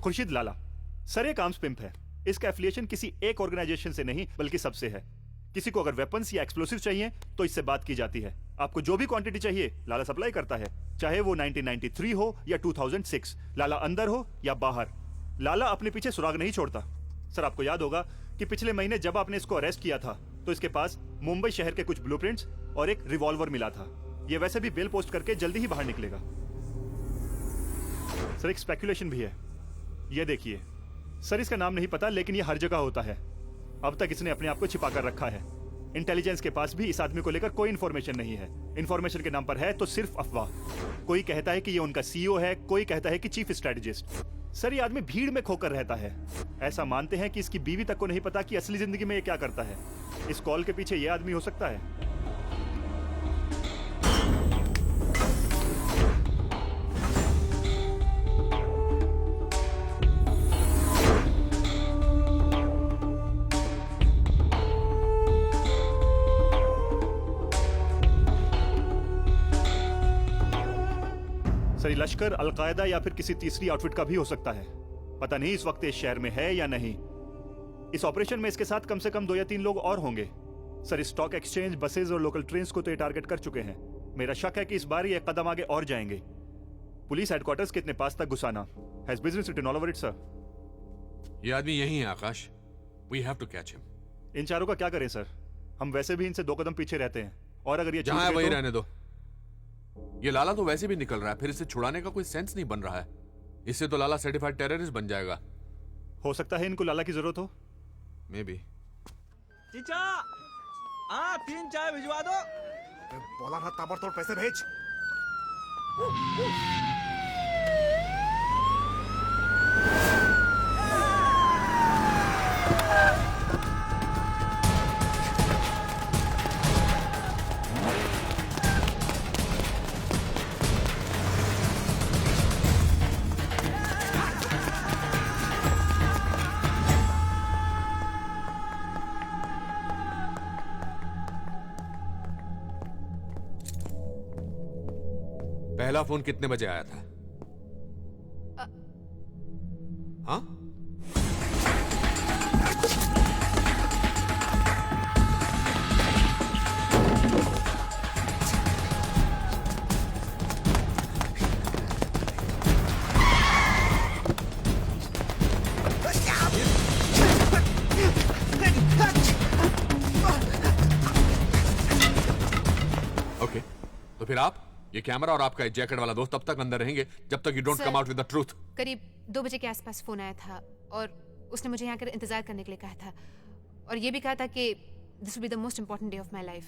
खुर्शीद लाला। सर एक आर्म्स पिंप है। इसका एफिलिएशन किसी एक ऑर्गेनाइजेशन से नहीं बल्कि सबसे है। किसी को अगर वेपन्स या एक्सप्लोसिव चाहिए तो इससे बात की जाती है। आपको जो भी क्वांटिटी चाहिए लाला सप्लाई करता है, चाहे वो 1993 हो या 2006, लाला अंदर हो या बाहर, लाला अपने पीछे सुराग नहीं छोड़ता। सर आपको याद होगा कि पिछले महीने जब आपने इसको अरेस्ट किया था तो इसके पास मुंबई शहर के कुछ ब्लूप्रिंट्स और एक रिवॉल्वर मिला था। ये वैसे भी बेल पोस्ट करके जल्दी ही बाहर निकलेगा। सर एक स्पेकुलेशन भी है, ये देखिए। सर इसका नाम नहीं पता लेकिन ये हर जगह होता है। अब तक इसने अपने आप को छिपा कर रखा है। इंटेलिजेंस के पास भी इस आदमी को लेकर कोई इंफॉर्मेशन नहीं है। इंफॉर्मेशन के नाम पर है तो सिर्फ अफवाह। कोई कहता है कि ये उनका सीईओ है, कोई कहता है कि चीफ स्ट्रेटेजिस्ट। सर ये आदमी भीड़ में खोकर रहता है। ऐसा मानते हैं कि इसकी बीवी तक को नहीं पता कि असली जिंदगी में ये क्या करता है। इस कॉल के पीछे ये आदमी हो सकता है। सर लश्कर, अलकायदा या फिर किसी तीसरी आउटफिट का भी हो सकता है। पता नहीं इस वक्त इस शहर में है या नहीं। इस ऑपरेशन में इसके साथ कम से कम 2 या 3 लोग और होंगे। सर स्टॉक एक्सचेंज, बसेज और लोकल ट्रेन्स को तो ये टारगेट कर चुके हैं। मेरा शक है कि इस बार ये एक कदम आगे और जाएंगे। पुलिस हेडक्वार्टर्स के इतने पास तक घुसाना has business written all over it sir. ये आदमी यही है Akash. We have to catch him. इन चारों का क्या करें सर? हम वैसे भी इनसे 2 कदम पीछे रहते हैं और अगर ये जहां है वही रहने दो। ये लाला तो वैसे भी निकल रहा है, फिर इसे छुड़ाने का कोई सेंस नहीं बन रहा है। इससे तो लाला सर्टिफाइड टेररिस्ट बन जाएगा। हो सकता है इनको लाला की जरूरत हो। May be. चीचा, 3 चाय भिजवा दो। बोला ना ताबड़तोड़ पैसे भेज। पहला फोन कितने बजे आया था? हाँ? ओके, तो फिर आप, ये कैमरा और आपका जैकेट वाला दोस्त तब तक अंदर रहेंगे जब तक you don't come out with the truth. करीब 2 बजे के आसपास फोन आया था और उसने मुझे यहाँ कर इंतजार करने के लिए कहा था और ये भी कहा था कि this will be the most important day of my life.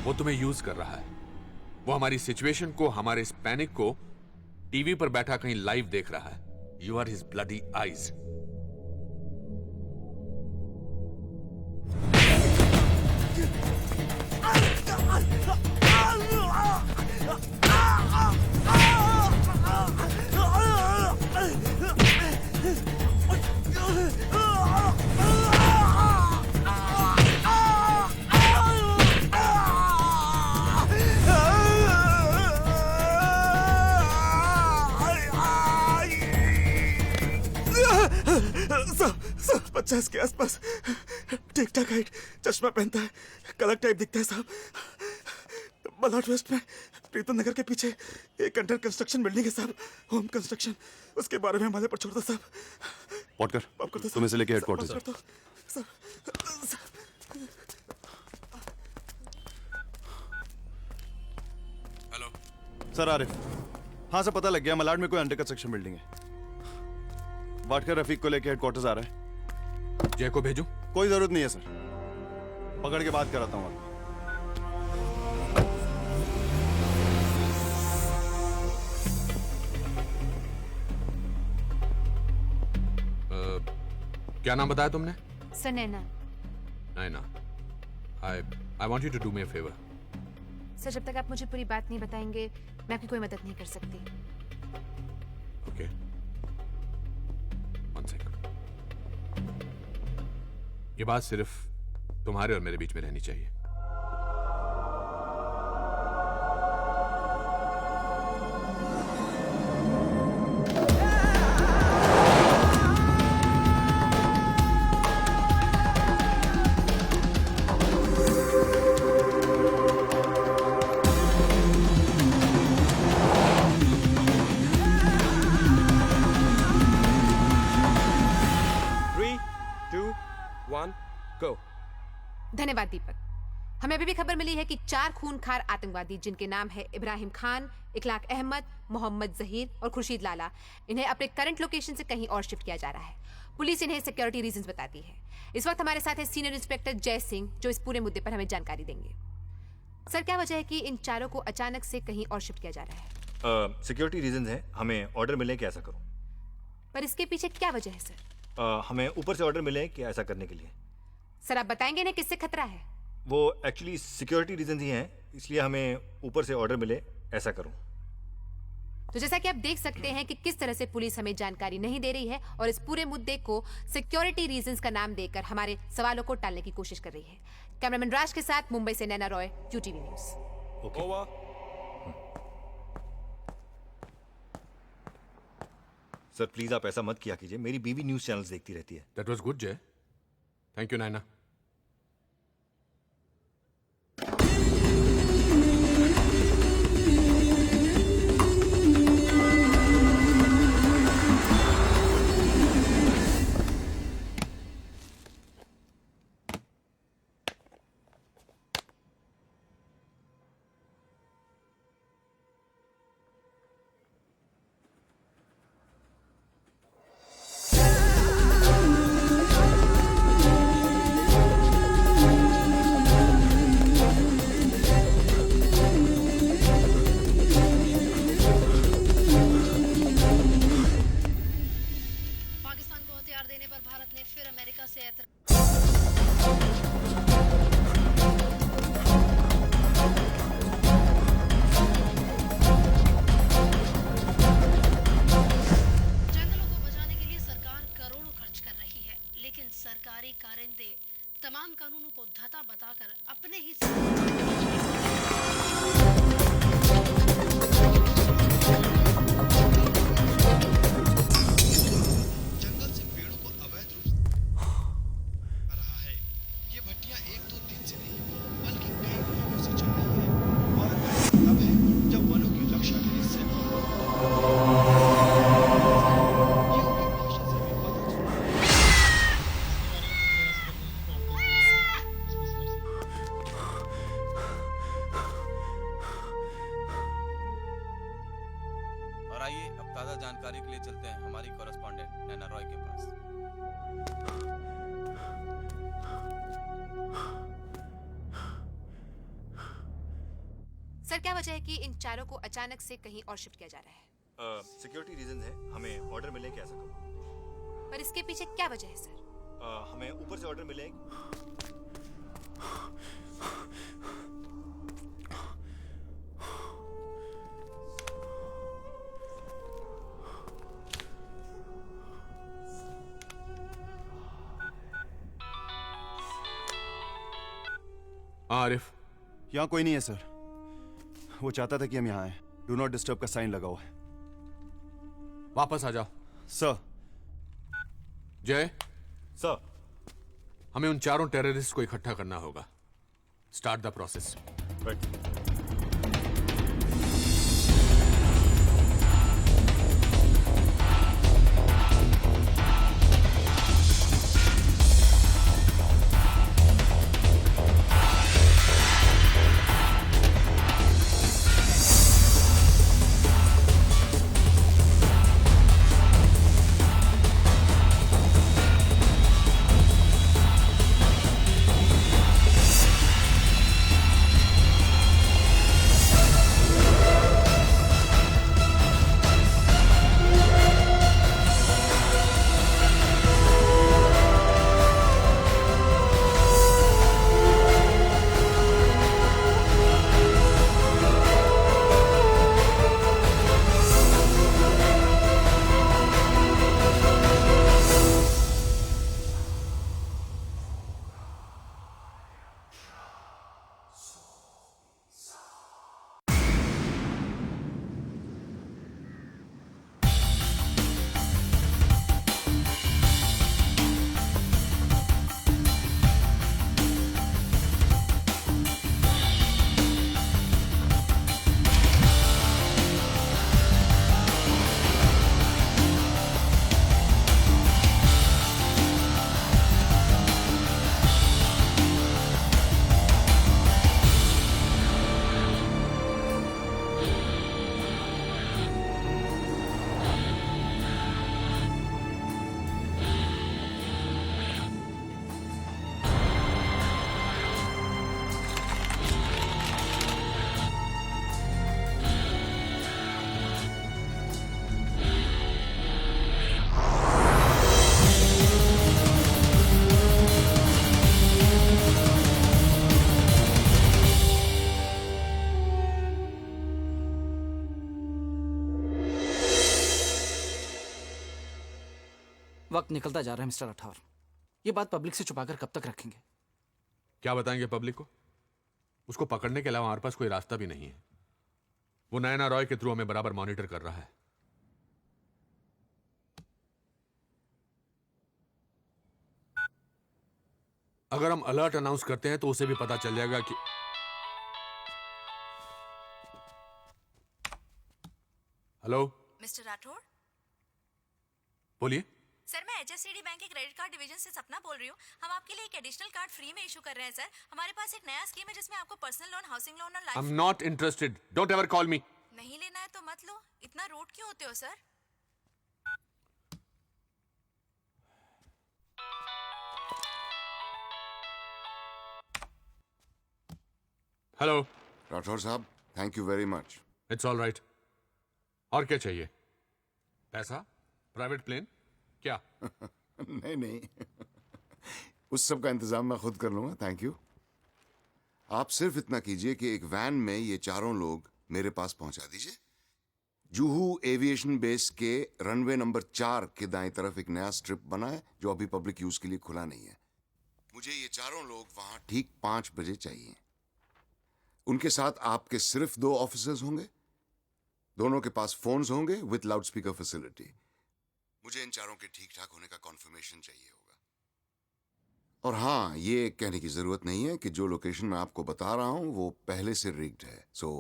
वो तुम्हें यूज कर रहा है। वो हमारी सिचुएशन को, हमारे इस पैनिक को टीवी पर बैठा कहीं लाइव देख रहा है। You are his bloody eyes. सब 50 के आसपास, ठीक ठाक हाइट, चश्मा पहनता है, कलर टाइप दिखता है साहब। मलाड वेस्ट में प्रीतम नगर के पीछे एक अंडर कंस्ट्रक्शन बिल्डिंग है साहब, होम कंस्ट्रक्शन। उसके बारे में हमारे पर छोड़ दो साहब। पॉटकर, तुम इसे लेके हेडक्वार्टर जा। Hello sir, Arif. हाँ सर, पता लग गया मलाड में कोई अंडर कंस्ट्रक्शन बिल्डिंग है। वाटकर रफीक को लेके हेडक्वार्टर्स आ रहा है। जय को भेजूं? कोई जरूरत नहीं है सर, पकड़ के बात कराता हूँ। क्या नाम बताया तुमने? Sir Naina. Naina, I want you to do me a favour. Sir जब तक आप मुझे पूरी बात नहीं बताएंगे मैं आपकी कोई मदद नहीं कर सकती। Okay, one second. ये बात सिर्फ तुम्हारे और मेरे बीच में रहनी चाहिए। धन्यवाद दीपक। हमें अभी भी खबर मिली है कि 4 खूनखार आतंकवादी जिनके नाम है इब्राहिम खान, इखलाक अहमद, मोहम्मद जहीर और खुर्शीद लाला, इन्हें अपने करंट लोकेशन से कहीं और शिफ्ट किया जा रहा है। पुलिस इन्हें सिक्योरिटी रीजंस बताती है। इस वक्त हमारे साथ है सीनियर इंस्पेक्टर जय सिंह जो इस पूरे मुद्दे पर हमें जानकारी देंगे। सर क्या वजह है कि इन चारों को अचानक से कहीं और शिफ्ट किया जा रहा है? सिक्योरिटी रीजन है, हमें ऑर्डर मिले कि ऐसा करो। पर इसके पीछे क्या वजह है सर? हमें ऊपर से ऑर्डर मिले कि ऐसा करने के लिए। सर आप बताएंगे इन्हें किससे खतरा है? वो एक्चुअली सिक्योरिटी रीजन ही हैं, इसलिए हमें ऊपर से ऑर्डर मिले ऐसा करूं। तो जैसा कि आप देख सकते हैं कि किस तरह से पुलिस हमें जानकारी नहीं दे रही है और इस पूरे मुद्दे को सिक्योरिटी रीजंस का नाम देकर हमारे सवालों को टालने की कोशिश कर रही है। कैमरामैन राज के साथ मुंबई से Naina Roy, QTV news. Sir please आप ऐसा मत किया कीजिए, मेरी बीवी न्यूज चैनल्स देखती रहती है। दैट वाज गुड जय, थैंक यू नैना। तमाम कानूनों को धता बताकर अपने ही जंगल से पेड़ों को अवैध रूप से रहा है। ये भट्टियां 1-2 दिन से नहीं बल्कि कई महीनों से चल रही है और तब है जब वनों की रक्षा के लिए जानकारी के लिए चलते हैं हमारी कॉरेस्पॉन्डेंट नैना रॉय के पास। सर क्या वजह है कि इन चारों को अचानक से कहीं और शिफ्ट किया जा रहा है? सिक्योरिटी रीजन है, हमें ऑर्डर मिले कि ऐसा करो। पर इसके पीछे क्या वजह है सर? हमें ऊपर से ऑर्डर मिले। आरिफ, यहाँ कोई नहीं है सर। वो चाहता था कि हम यहाँ आए। डू नॉट डिस्टर्ब का साइन लगा हुआ है। वापस आ जाओ। सर। जय सर, हमें उन चारों टेररिस्ट को इकट्ठा करना होगा। Start the process. वक्त निकलता जा रहा है मिस्टर राठौर। ये बात पब्लिक से छुपाकर कब तक रखेंगे? क्या बताएंगे पब्लिक को? उसको पकड़ने के अलावा हमारे पास कोई रास्ता भी नहीं है। वो नयना रॉय के थ्रू हमें बराबर मॉनिटर कर रहा है। अगर हम अलर्ट अनाउंस करते हैं तो उसे भी पता चल जाएगा कि हेलो मिस्टर राठौर, बोलिए। सर मैं HSCD बैंक के क्रेडिट कार्ड डिवीजन से सपना बोल रही हूँ। हम आपके लिए एक एडिशनल कार्ड फ्री में इशू कर रहे हैं सर। हमारे पास एक नया स्कीम है जिसमें आपको पर्सनल लोन, हाउसिंग लोन और I am life. Not interested, don't ever call मी। नहीं लेना है तो मत लो। इतना रूड क्यों होते हो सर? हेलो राठौर साहब, thank you very much. It's all right. और क्या चाहिए? पैसा? Private plane? क्या? नहीं नहीं, उस सब का इंतजाम मैं खुद कर लूंगा, थैंक यू। आप सिर्फ इतना कीजिए कि एक वैन में ये चारों लोग मेरे पास पहुंचा दीजिए। जुहू एविएशन बेस के रनवे नंबर 4 के दाएं तरफ एक नया स्ट्रिप बना है जो अभी पब्लिक यूज के लिए खुला नहीं है। मुझे ये चारों लोग वहां ठीक 5 बजे चाहिए। उनके साथ आपके सिर्फ 2 ऑफिसर्स होंगे, दोनों के पास फोन्स होंगे विद लाउडस्पीकर फैसिलिटी। मुझे इन चारों के ठीक ठाक होने का कॉन्फर्मेशन चाहिए होगा। और हाँ, ये कहने की जरूरत नहीं है कि जो लोकेशन मैं आपको बता रहा हूं वो पहले से रिग्ड है। So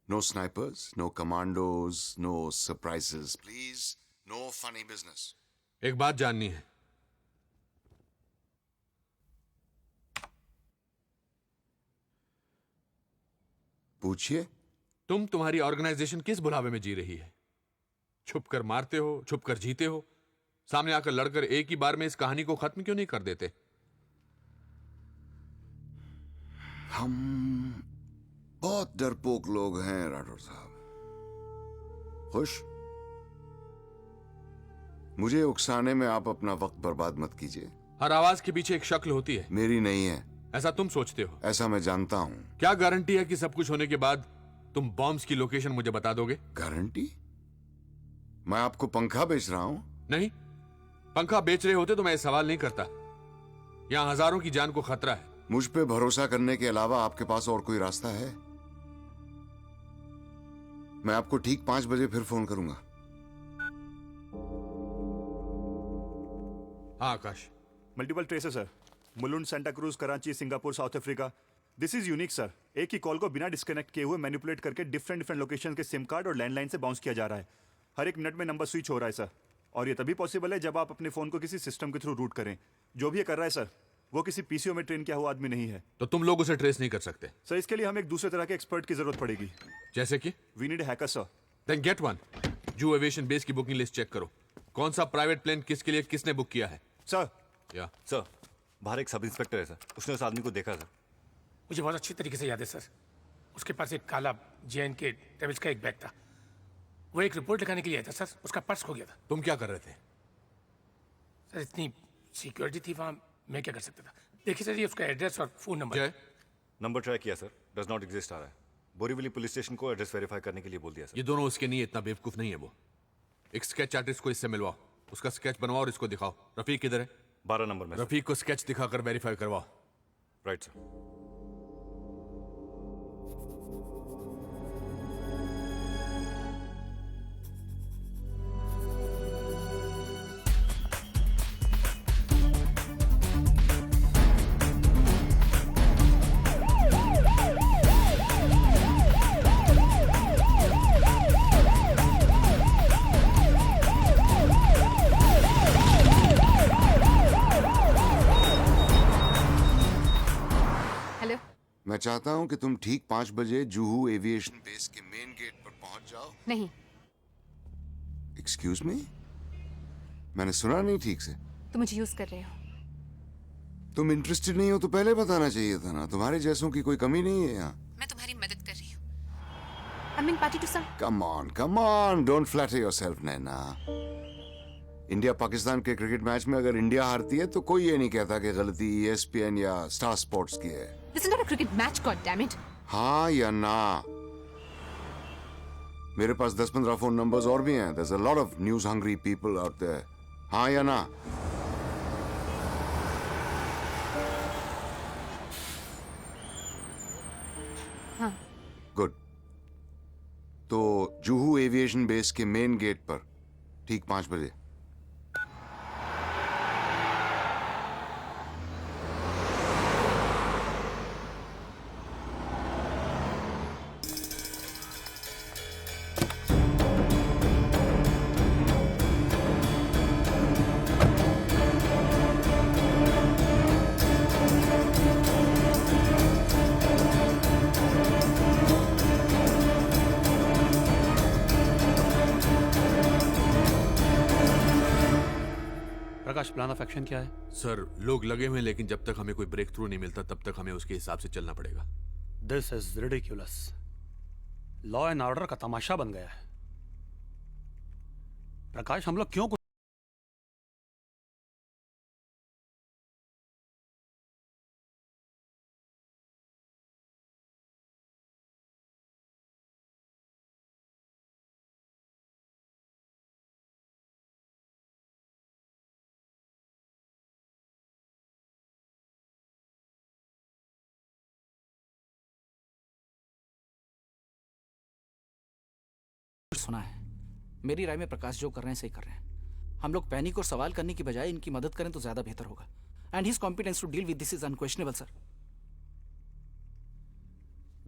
no snipers, no commandos, no surprises, please, no funny business. एक बात जाननी है। पूछिए। तुम्हारी ऑर्गेनाइजेशन किस बुलावे में जी रही है? छुप कर मारते हो, छुप कर जीते हो, सामने आकर लड़कर एक ही बार में इस कहानी को खत्म क्यों नहीं कर देते? हम बहुत डरपोक लोग हैं राठौर साहब। खुश? मुझे उकसाने में आप अपना वक्त बर्बाद मत कीजिए। हर आवाज के पीछे एक शक्ल होती है। मेरी नहीं है। ऐसा तुम सोचते हो? ऐसा मैं जानता हूं। क्या गारंटी है कि सब कुछ होने के बाद तुम बॉम्ब्स की लोकेशन मुझे बता दोगे? गारंटी? मैं आपको पंखा बेच रहा हूं? नहीं, पंखा बेच रहे होते तो मैं ये सवाल नहीं करता। यहां हजारों की जान को खतरा है। मुझ पे भरोसा करने के अलावा आपके पास और कोई रास्ता है? मैं आपको ठीक 5 बजे फिर फोन करूंगा। हाँ Akash. Multiple traces sir. Mulund, Santa Cruz, Karachi, Singapore, South Africa. This is unique sir. एक ही कॉल को बिना डिस्कनेक्ट किए हुए मैनिपुलेट करके डिफरेंट लोकेशन के सिम कार्ड और लैंडलाइन से बाउंस किया जा रहा है। हर एक मिनट में नंबर स्विच हो रहा है सर। और ये तभी पॉसिबल है जब आप अपने फोन को किसी सिस्टम के थ्रू रूट करें। जो भी ये कर रहा है सर, वो किसी पीसीओ में ट्रेन किया हुआ आदमी नहीं है। तो तुम लोग उसे ट्रेस नहीं कर सकते? सर इसके लिए हमें एक दूसरे तरह के एक्सपर्ट की जरूरत पड़ेगी। जैसे कि? We need hacker sir. Then get one. Juhu aviation base की बुकिंग लिस्ट चेक करो। कौन सा प्राइवेट प्लेन किसके लिए किसने बुक किया है? सर। या सर, बाहर एक सब इंस्पेक्टर है सर, उसने उस आदमी को देखा सर। मुझे बहुत अच्छी तरीके से याद है सर। उसके पास एक काला JN के टेबल्स का एक बैग था। वो एक रिपोर्ट लिखाने के लिए आया था सर। उसका पर्स खो गया था। तुम क्या कर रहे थे? सर इतनी सिक्योरिटी थी वहां, मैं क्या कर सकता था? देखिए सर, ये उसका एड्रेस और फोन नंबर। नंबर ट्राई किया सर, डज नॉट एग्जिस्ट आ रहा है। बोरीवली पुलिस स्टेशन को एड्रेस वेरीफाई करने के लिए बोल दिया सर। ये दोनों उसके नहीं, इतना बेवकूफ नहीं है वो। एक स्केच आर्टिस्ट को इससे मिलवाओ, उसका स्केच बनवाओ और इसको दिखाओ। रफीक किधर है? 12 नंबर में। रफीक को स्केच दिखाकर वेरीफाई करवाओ। Right sir. मैं चाहता हूं कि तुम ठीक 5 बजे जुहू एविएशन बेस के मेन गेट पर पहुंच जाओ। नहीं। Excuse me? मैंने सुना नहीं ठीक से। तुम मुझे यूज कर रहे हो। तुम इंटरेस्टेड नहीं हो तो पहले बताना चाहिए था ना। तुम्हारे जैसों की कोई कमी नहीं है यहाँ। मैं तुम्हारी मदद कर रही हूँ। I'm in party to some. Come on, don't flatter yourself, Naina. India Pakistan के क्रिकेट मैच में अगर इंडिया हारती है तो कोई ये नहीं कहता कि गलती ESPN या स्टार स्पोर्ट्स की है। This is not a cricket match, goddammit. हाँ या ना? मेरे पास 10-15 फोन नंबर्स और भी हैं। There's a lot of news hungry people out there. हाँ या ना? हाँ। गुड। तो जुहू एविएशन बेस के मेन गेट पर ठीक 5 बजे। प्रकाश, प्लान ऑफ एक्शन क्या है? सर, लोग लगे हुए हैं, लेकिन जब तक हमें कोई ब्रेक थ्रू नहीं मिलता तब तक हमें उसके हिसाब से चलना पड़ेगा। This is ridiculous. Law and order का तमाशा बन गया है। प्रकाश, हम लोग क्यों सुना है। मेरी राय में प्रकाश जो कर रहे हैं सही कर रहे हैं। हम लोग पैनिक और सवाल करने की बजाय इनकी मदद करें तो ज्यादा बेहतर होगा। And his competence to deal with this is unquestionable sir.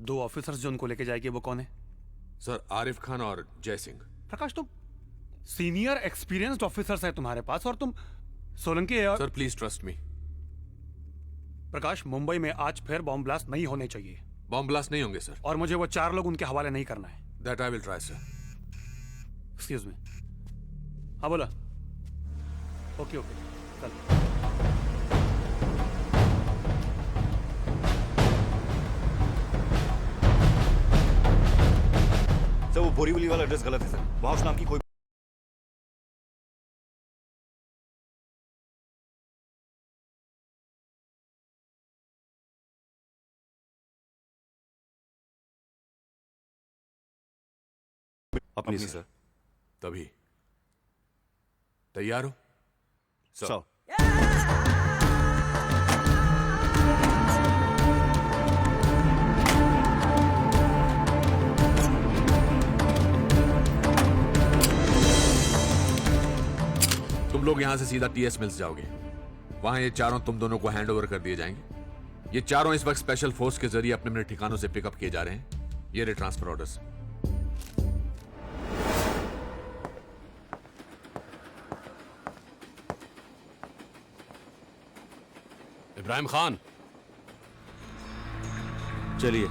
2 officers जो उनको लेके जाएंगे वो कौन है? सर, आरिफ खान और जय सिंह। प्रकाश, तुम सीनियर एक्सपीरियंस्ड ऑफिसर्स है तुम्हारे पास और तुम सोलंकी है। Sir please trust me. Prakash, Mumbai में आज फिर बॉम्ब ब्लास्ट नहीं होने चाहिए। बॉम्ब ब्लास्ट नहीं होंगे सर। और मुझे वो 4 लोग उनके हवाले नहीं करना है। That I will try sir. Excuse me. हाँ बोला। ओके ओके चल। सर वो बोरीवली वाला एड्रेस गलत है सर। वहां उस नाम की कोई अपनी सर। तभी तैयार हो? सर। तुम लोग यहां से सीधा टीएस मिल्स जाओगे। वहां ये चारों तुम दोनों को हैंड ओवर कर दिए जाएंगे। ये चारों इस वक्त स्पेशल फोर्स के जरिए अपने अपने ठिकानों से पिकअप किए जा रहे हैं। ये रहे ट्रांसफर ऑर्डर्स। इब्राहिम खान, चलिए।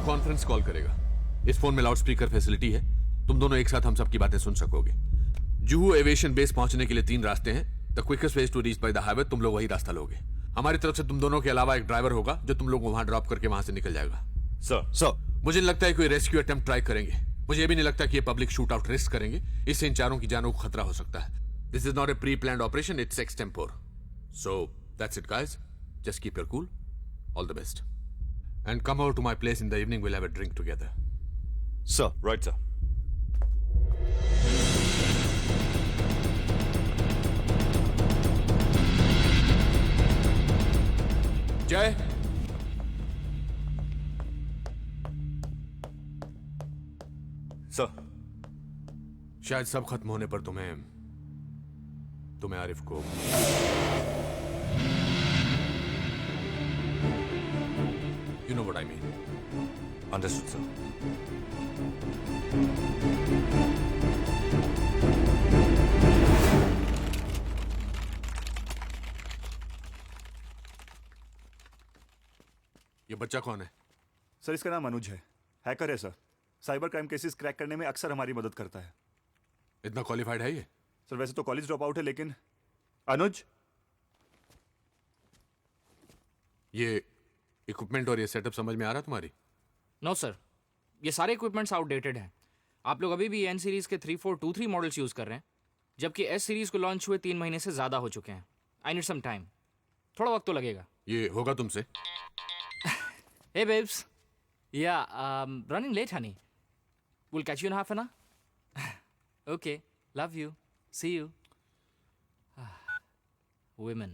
कॉन्फ्रेंस कॉल करेगा। इस फोन में लाउड स्पीकर फैसिलिटी है। तुम दोनों एक साथ हम सबकी बातें सुन सकोगे। जुहू एविएशन बेस पहुंचने के लिए 3 रास्ते हैं। The quickest way to reach by the highway. तुम लोग वही रास्ता लोगे। हमारी तरफ से तुम दोनों के अलावा एक ड्राइवर होगा जो तुम लोग को वहां ड्रॉप करके वहां से निकल जाएगा। सर मुझे नहीं लगता है कोई रेस्क्यू अटेम्प्ट ट्राई करेंगे। मुझे भी नहीं लगता कि ये पब्लिक शूट आउट रिस्क करेंगे। इससे इन चारों की जानों को खतरा हो सकता है। This is not a pre planned operation, it's extempore. So that's it guys, just keep your cool All the best. And come over to my place in the evening. We'll have a drink together. Sir, right, sir. जय, sir, शायद सब खत्म होने पर तुम्हें आरिफ को You know what I mean. Understood, sir. ये बच्चा कौन है? सर इसका नाम अनुज है, हैकर है sir. Cyber crime cases crack करने में अक्सर हमारी मदद करता है। इतना क्वालिफाइड है ये? सर वैसे तो कॉलेज ड्रॉप आउट है, लेकिन अनुज, ये इक्विपमेंट और ये सेटअप समझ में आ रहा तुम्हारी? नो सर, ये सारे इक्विपमेंट्स आउटडेटेड हैं। आप लोग अभी भी एन सीरीज के 3423 मॉडल्स यूज कर रहे हैं, जबकि एस सीरीज को लॉन्च हुए 3 महीने से ज्यादा हो चुके हैं। आई नीड सम टाइम, थोड़ा वक्त तो लगेगा। ये होगा तुमसे? Hey babes, yeah, running late, honey. We'll catch you in half an hour. Okay, love you. See you. Women.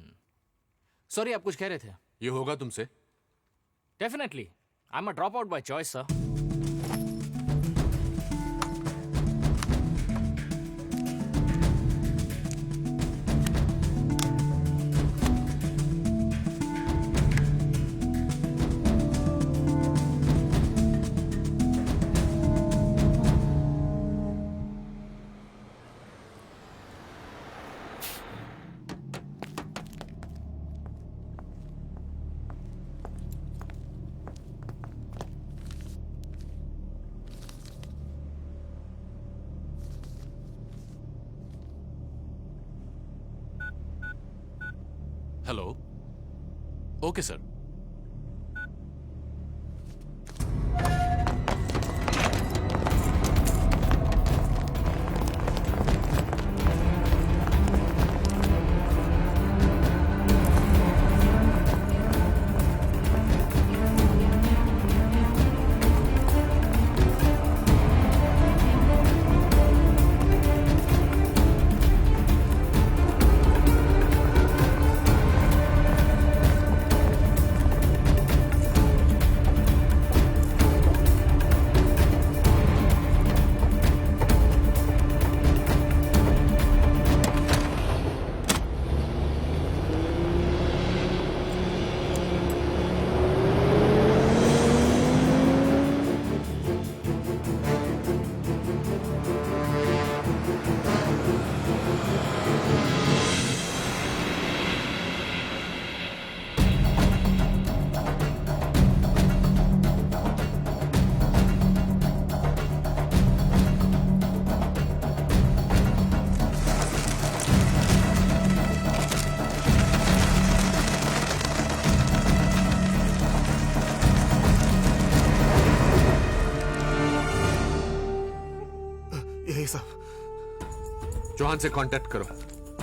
Sorry, आप कुछ कह रहे थे? ये होगा तुमसे? Definitely. I'm a dropout by choice, sir. Hello, okay sir. Chauhan से कांटेक्ट करो,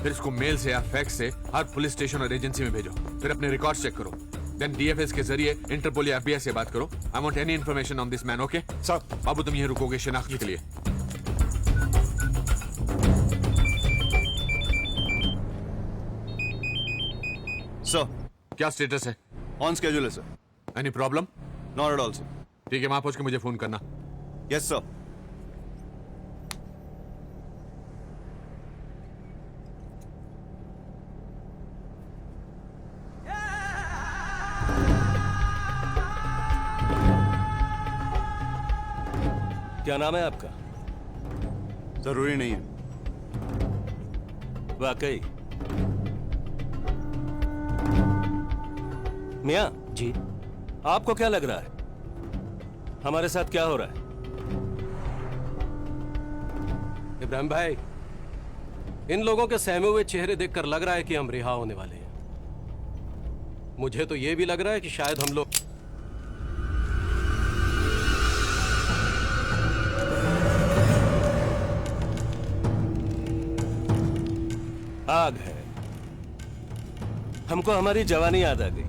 फिर इसको मेल से या फैक्स से हर पुलिस स्टेशन और एजेंसी में भेजो, फिर अपने रिकॉर्ड चेक करो, देन डीएफएस के जरिए इंटरपोल या एफबीआई से बात करो। I want any information on this man, okay? Sir. Babu तुम यहीं रुकोगे शिनाख्त के लिए। सर, क्या स्टेटस है? ऑन स्केड्यूल है sir. Any problem? Not at all sir. ठीक है, वहां पहुंच के मुझे फोन करना। Yes sir. क्या नाम है आपका? जरूरी नहीं है। वाकई? मियां जी, आपको क्या लग रहा है हमारे साथ क्या हो रहा है? इब्राहिम भाई, इन लोगों के सहमे हुए चेहरे देखकर लग रहा है कि हम रिहा होने वाले हैं। मुझे तो यह भी लग रहा है कि शायद हम लोग आग है। हमको हमारी जवानी याद आ गई।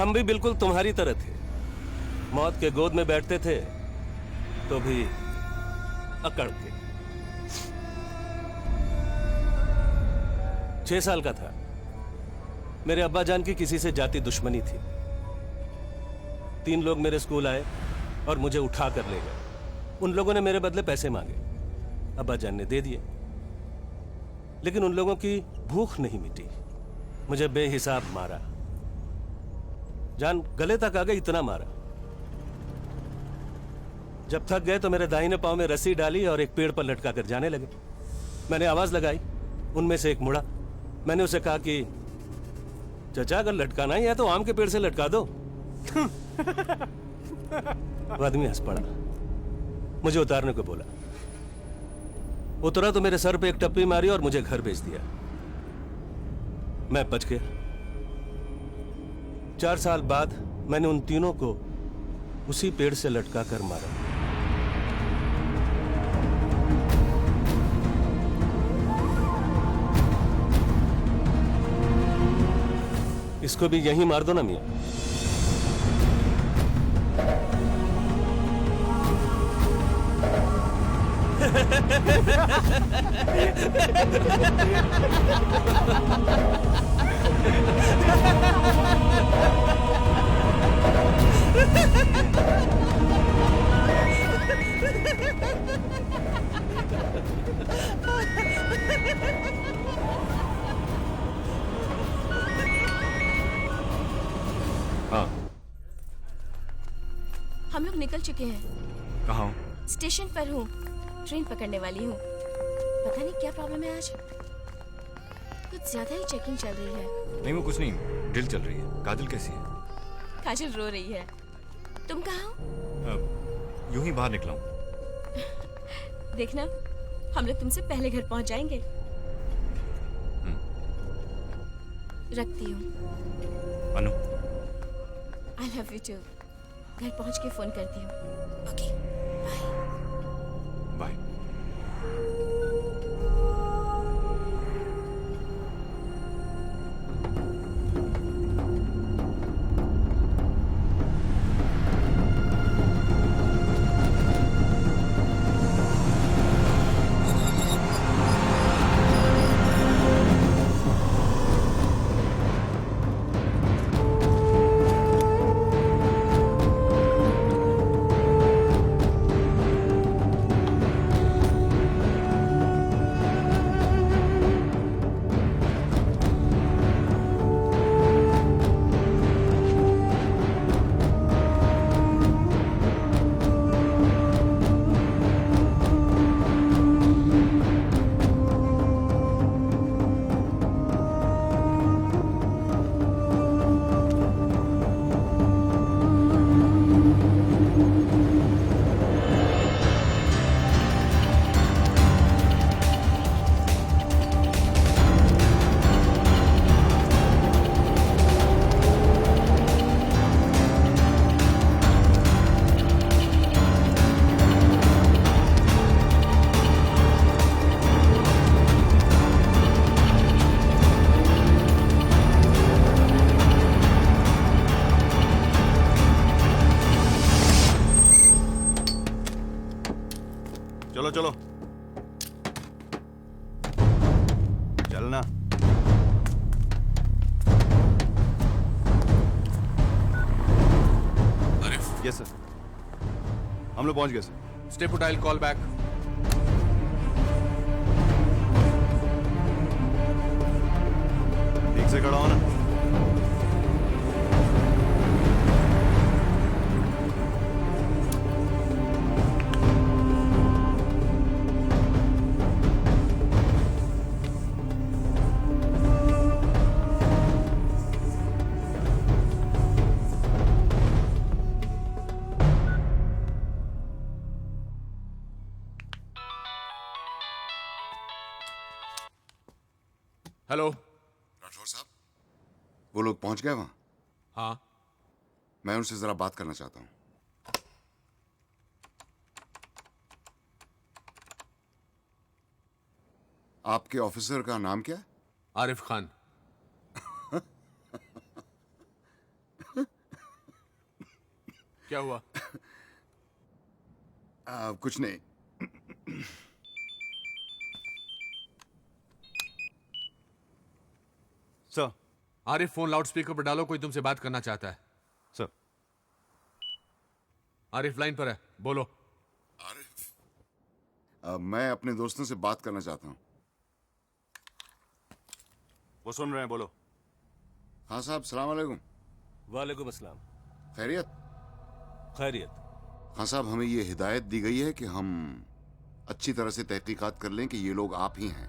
हम भी बिल्कुल तुम्हारी तरह थे, मौत के गोद में बैठते थे तो भी अकड़ के। 6 साल का था, मेरे अब्बा जान की किसी से जाति दुश्मनी थी। 3 लोग मेरे स्कूल आए और मुझे उठा कर ले गए। उन लोगों ने मेरे बदले पैसे मांगे, अब्बा जान ने दे दिए, लेकिन उन लोगों की भूख नहीं मिटी, मुझे बेहिसाब मारा। जान गले तक आ गई, इतना मारा। जब थक गए तो मेरे दाहिने पांव में रस्सी डाली और एक पेड़ पर लटका कर जाने लगे। मैंने आवाज लगाई, उनमें से एक मुड़ा। मैंने उसे कहा कि चचा अगर लटकाना ही है तो आम के पेड़ से लटका दो। वो आदमी हंस पड़ा, मुझे उतारने को बोला। उतरा तो मेरे सर पे एक टप्पी मारी और मुझे घर भेज दिया। मैं बच गया। 4 साल बाद मैंने उन तीनों को उसी पेड़ से लटका कर मारा। इसको भी यहीं मार दो ना मियां। हाँ, हम लोग निकल चुके हैं। कहाँ हो? स्टेशन पर हूँ, ट्रेन पकड़ने वाली हूँ। पता नहीं क्या प्रॉब्लम है आज, कुछ ज्यादा ही चेकिंग चल रही है। नहीं वो कुछ नहीं, ड्रिल चल रही है। काजल कैसी है? काजल रो रही है। तुम कहाँ हो? यूं ही बाहर निकला हूँ। देखना, हम लोग तुमसे पहले घर पहुंच जाएंगे। रखती हूँ। Anu, I love you too. घर पहुंच के फोन करती हूँ। Okay, bye. चलो चलो चलना। आरिफ, यस सर, हम लोग पहुंच गए sir. Step dial call back. ठीक से खड़ा हो ना। हेलो राठौर साहब, वो लोग पहुंच गए वहां? हाँ, मैं उनसे जरा बात करना चाहता हूं। आपके ऑफिसर का नाम क्या है? आरिफ खान। क्या हुआ? कुछ नहीं। Sir. Arif, phone loud speaker पर डालो, कोई तुमसे बात करना चाहता है। सर। आरिफ लाइन पर है, बोलो। मैं अपने दोस्तों से बात करना चाहता हूँ। वो सुन रहे हैं, बोलो। हाँ साहब, सलाम वालेकुम। वालेकुम अस्सलाम। खैरियत? खैरियत। हाँ साहब, हमें ये हिदायत दी गई है कि हम अच्छी तरह से तहकीकात कर लें कि ये लोग आप ही हैं,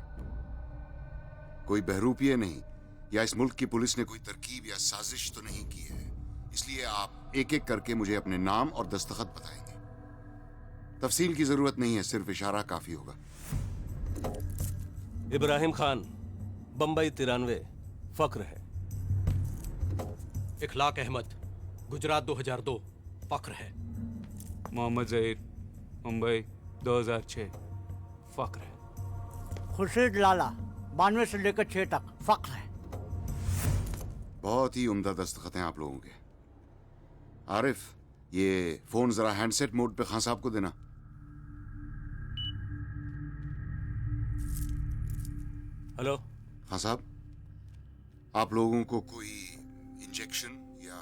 कोई बहरूपिये नहीं, या इस मुल्क की पुलिस ने कोई तरकीब या साजिश तो नहीं की है। इसलिए आप एक एक करके मुझे अपने नाम और दस्तखत बताएंगे। तफसील की जरूरत नहीं है, सिर्फ इशारा काफी होगा। इब्राहिम खान, बंबई 93, फक्र है। इखलाक अहमद, गुजरात 2002, फक्र है। मोहम्मद जहीर, मुंबई 2006, फक्र है। खुर्शीद लाला, 92 से लेकर 6 तक, फक्र है। बहुत ही उम्दा दस्तखत हैं आप लोगों के। आरिफ, ये फोन जरा हैंडसेट मोड पे खान साहब को देना। हेलो। खान साहब, आप लोगों को कोई इंजेक्शन या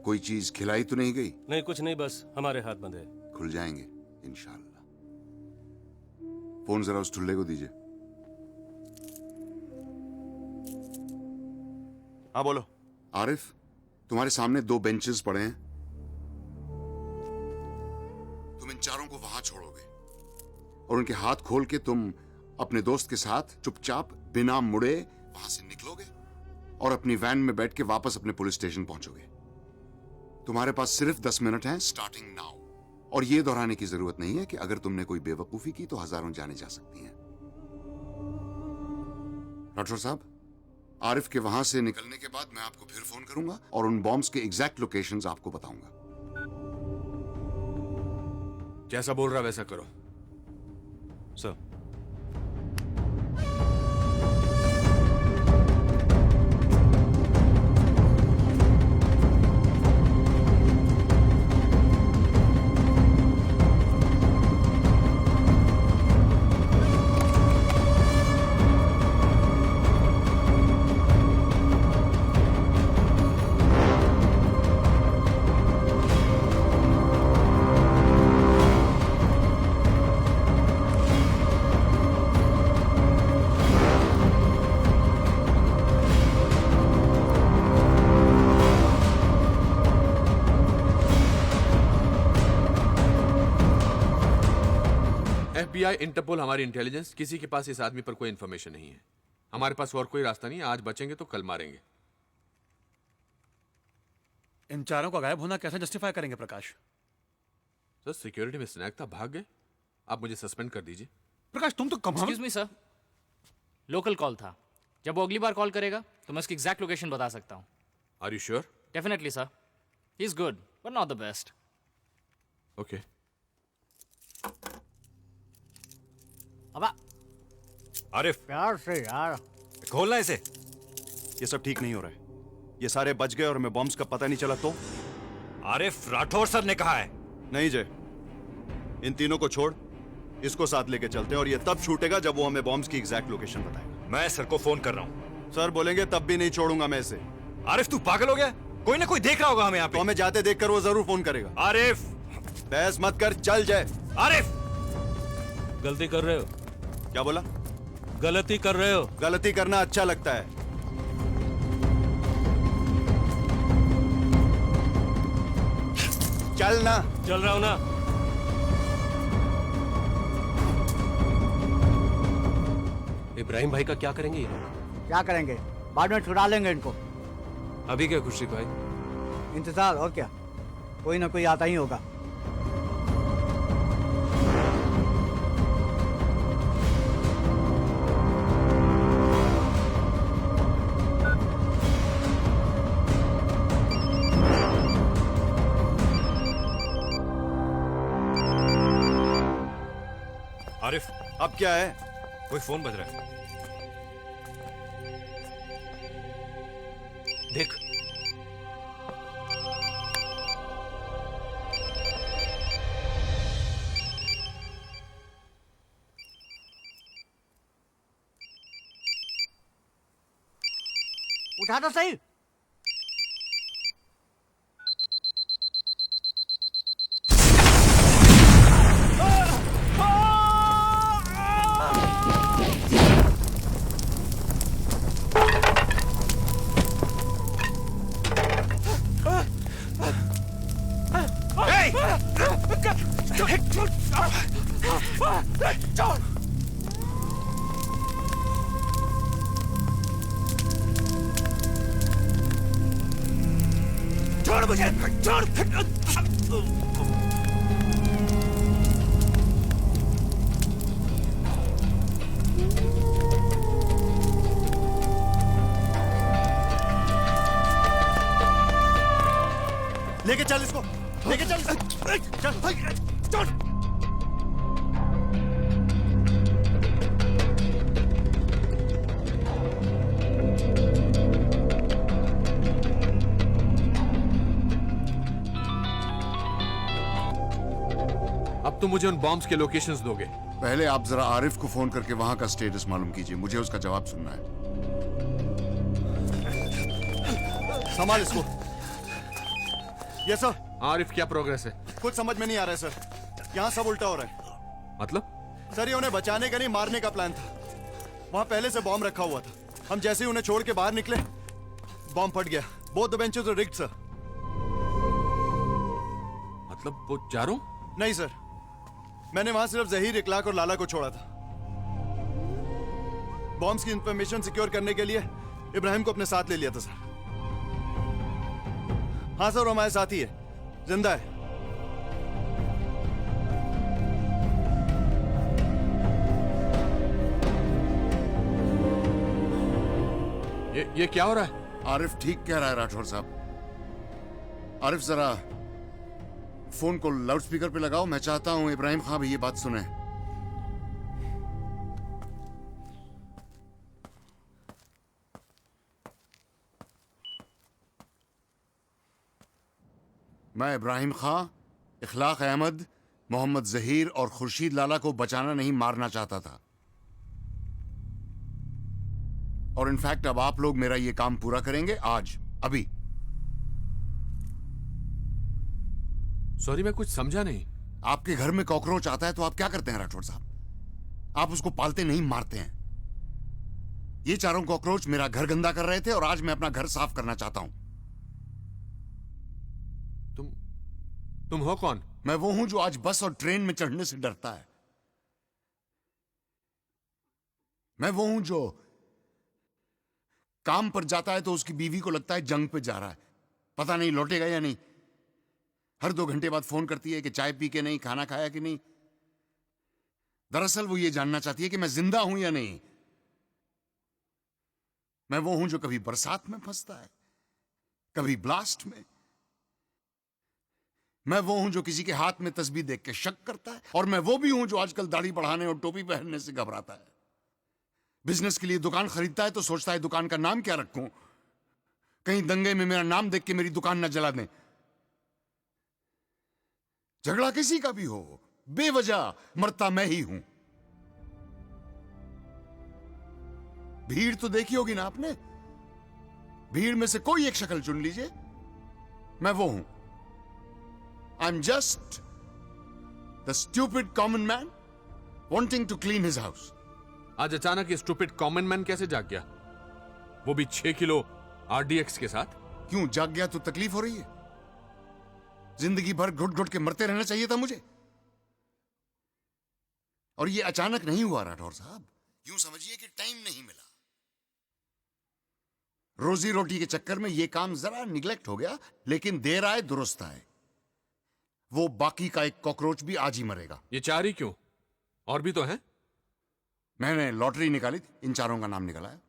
कोई चीज खिलाई तो नहीं गई? नहीं, कुछ नहीं, बस हमारे हाथ बंधे। खुल जाएंगे इंशाल्लाह। फोन जरा उस ठुल्ले को दीजिए। हाँ बोलो। आरिफ, तुम्हारे सामने 2 बेंचेस पड़े हैं, तुम इन चारों को वहां छोड़ोगे और उनके हाथ खोल के तुम अपने दोस्त के साथ चुपचाप बिना मुड़े वहां से निकलोगे और अपनी वैन में बैठ के वापस अपने पुलिस स्टेशन पहुंचोगे। तुम्हारे पास सिर्फ 10 मिनट हैं, स्टार्टिंग नाउ। और ये दोहराने की जरूरत नहीं है कि अगर तुमने कोई बेवकूफी की तो हजारों जाने जा सकती हैं। राठौर साहब, आरिफ के वहां से निकलने के बाद मैं आपको फिर फोन करूंगा और उन बॉम्ब्स के एग्जैक्ट लोकेशंस आपको बताऊंगा। जैसा बोल रहा वैसा करो। सर। FBI, इंटरपोल, हमारी इंटेलिजेंस, किसी के पास इस आदमी पर कोई इंफॉर्मेशन नहीं है। हमारे पास और कोई रास्ता नहीं है। आज बचेंगे तो कल मारेंगे। इन चारों का गायब होना कैसे जस्टिफाई करेंगे प्रकाश? सर, सिक्योरिटी में स्नैक था, भाग गए। आप मुझे सस्पेंड कर दीजिए। प्रकाश, तुम तो कम। Excuse me sir, local call था। जब वो अगली बार कॉल करेगा तो मैं उसकी एग्जैक्ट लोकेशन बता सकता हूँ। Are you sure? Definitely sir, he is good but not the best. Okay. अब आरिफ, प्यार से यार, खोलना इसे। ये सब ठीक नहीं हो रहा है। ये सारे बच गए और हमें बॉम्ब्स का पता नहीं चला तो? आरिफ, राठौर सर ने कहा है। नहीं जय, इन तीनों को छोड़, इसको साथ लेके चलते हैं और ये तब छूटेगा जब वो हमें बॉम्ब्स की एग्जैक्ट लोकेशन बताएगा। मैं सर को फोन कर रहा हूँ। सर बोलेंगे तब भी नहीं छोड़ूंगा मैं इसे। आरिफ, तू पागल हो गया? कोई ना कोई देख रहा होगा हमें यहाँ पे। तो हमें जाते देखकर वो जरूर फोन करेगा। आरिफ, बहस मत कर, चल जय। आरिफ, गलती कर रहे हो। क्या बोला? गलती कर रहे हो। गलती करना अच्छा लगता है। चल ना। चल रहा हूं ना। इब्राहिम भाई का क्या करेंगे ये लोग? क्या करेंगे? बाद में छुड़ा लेंगे इनको। अभी क्या खुर्शीद भाई? इंतजार, और क्या, कोई ना कोई आता ही होगा। आरिफ, अब क्या है? कोई फोन बज रहा है। देख। उठा तो सही। छोड़ मुझे, छोड़। लेके चल इसको, लेके चल, चल, चल। अब तुम मुझे उन बॉम्ब्स के लोकेशंस दोगे। पहले आप जरा आरिफ को फोन करके वहां का स्टेटस मालूम कीजिए, मुझे उसका जवाब सुनना है। संभाल इसको। ये सर। आरिफ, क्या प्रोग्रेस है? कुछ समझ में नहीं आ रहा है सर, यहाँ सब उल्टा हो रहा है। मतलब? सर ये उन्हें बचाने का नहीं, मारने का प्लान था। वहां पहले से बॉम्ब रखा हुआ था। हम जैसे ही उन्हें छोड़ के बाहर निकले, बॉम्ब फट गया। Both the benches were rigged sir. मतलब वो चारों? नहीं सर, मैंने वहां सिर्फ जहीर, इखलाक और लाला को छोड़ा था। बॉम्ब्स की इंफॉर्मेशन सिक्योर करने के लिए इब्राहिम को अपने साथ ले लिया था सर। हाँ सर, वो हमारे साथ ही है, जिंदा है। ये क्या हो रहा है? आरिफ ठीक कह रहा है राठौर साहब। आरिफ जरा फोन को लाउडस्पीकर पे लगाओ, मैं चाहता हूं इब्राहिम खां भी ये बात सुने। मैं इब्राहिम खां, इखलाक अहमद, मोहम्मद जहीर और खुर्शीद लाला को बचाना नहीं, मारना चाहता था। और इनफैक्ट अब आप लोग मेरा ये काम पूरा करेंगे आज, अभी। सॉरी, मैं कुछ समझा नहीं। आपके घर में कॉकरोच आता है तो आप क्या करते हैं राठौर साहब? आप उसको पालते नहीं, मारते हैं। ये चारों कॉकरोच मेरा घर गंदा कर रहे थे और आज मैं अपना घर साफ करना चाहता हूं। तुम हो कौन? मैं वो हूं जो आज बस और ट्रेन में चढ़ने से डरता है। मैं वो हूं जो काम पर जाता है तो उसकी बीवी को लगता है जंग पे जा रहा है, पता नहीं लौटेगा या नहीं। हर 2 घंटे बाद फोन करती है कि चाय पी के नहीं, खाना खाया कि नहीं। दरअसल वो ये जानना चाहती है कि मैं जिंदा हूं या नहीं। मैं वो हूं जो कभी बरसात में फंसता है, कभी ब्लास्ट में। मैं वो हूं जो किसी के हाथ में तस्बीह देख के शक करता है, और मैं वो भी हूं जो आजकल दाढ़ी बढ़ाने और टोपी पहनने से घबराता है। बिजनेस के लिए दुकान खरीदता है तो सोचता है दुकान का नाम क्या रखूं, कहीं दंगे में मेरा नाम देख के मेरी दुकान न जला दें। झगड़ा किसी का भी हो, बेवजह मरता मैं ही हूं। भीड़ तो देखी होगी ना आपने, भीड़ में से कोई एक शक्ल चुन लीजिए, मैं वो हूं। I am just the stupid common man wanting to clean his house. आज अचानक ये स्टूपिड कॉमन मैन कैसे जाग गया, वो भी 6 किलो आरडीएक्स के साथ? क्यों जाग गया? तो तकलीफ हो रही है? जिंदगी भर घुट घुट के मरते रहना चाहिए था मुझे, और ये अचानक नहीं हुआ राठौर साहब। यूं समझिए कि टाइम नहीं मिला। रोजी रोटी के चक्कर में ये काम जरा निगलेक्ट हो गया, लेकिन देर आए दुरुस्त आए। वो बाकी का एक कॉकरोच भी आज ही मरेगा। ये 4 ही क्यों, और भी तो हैं? मैंने लॉटरी निकाली थी, इन चारों का नाम निकला है।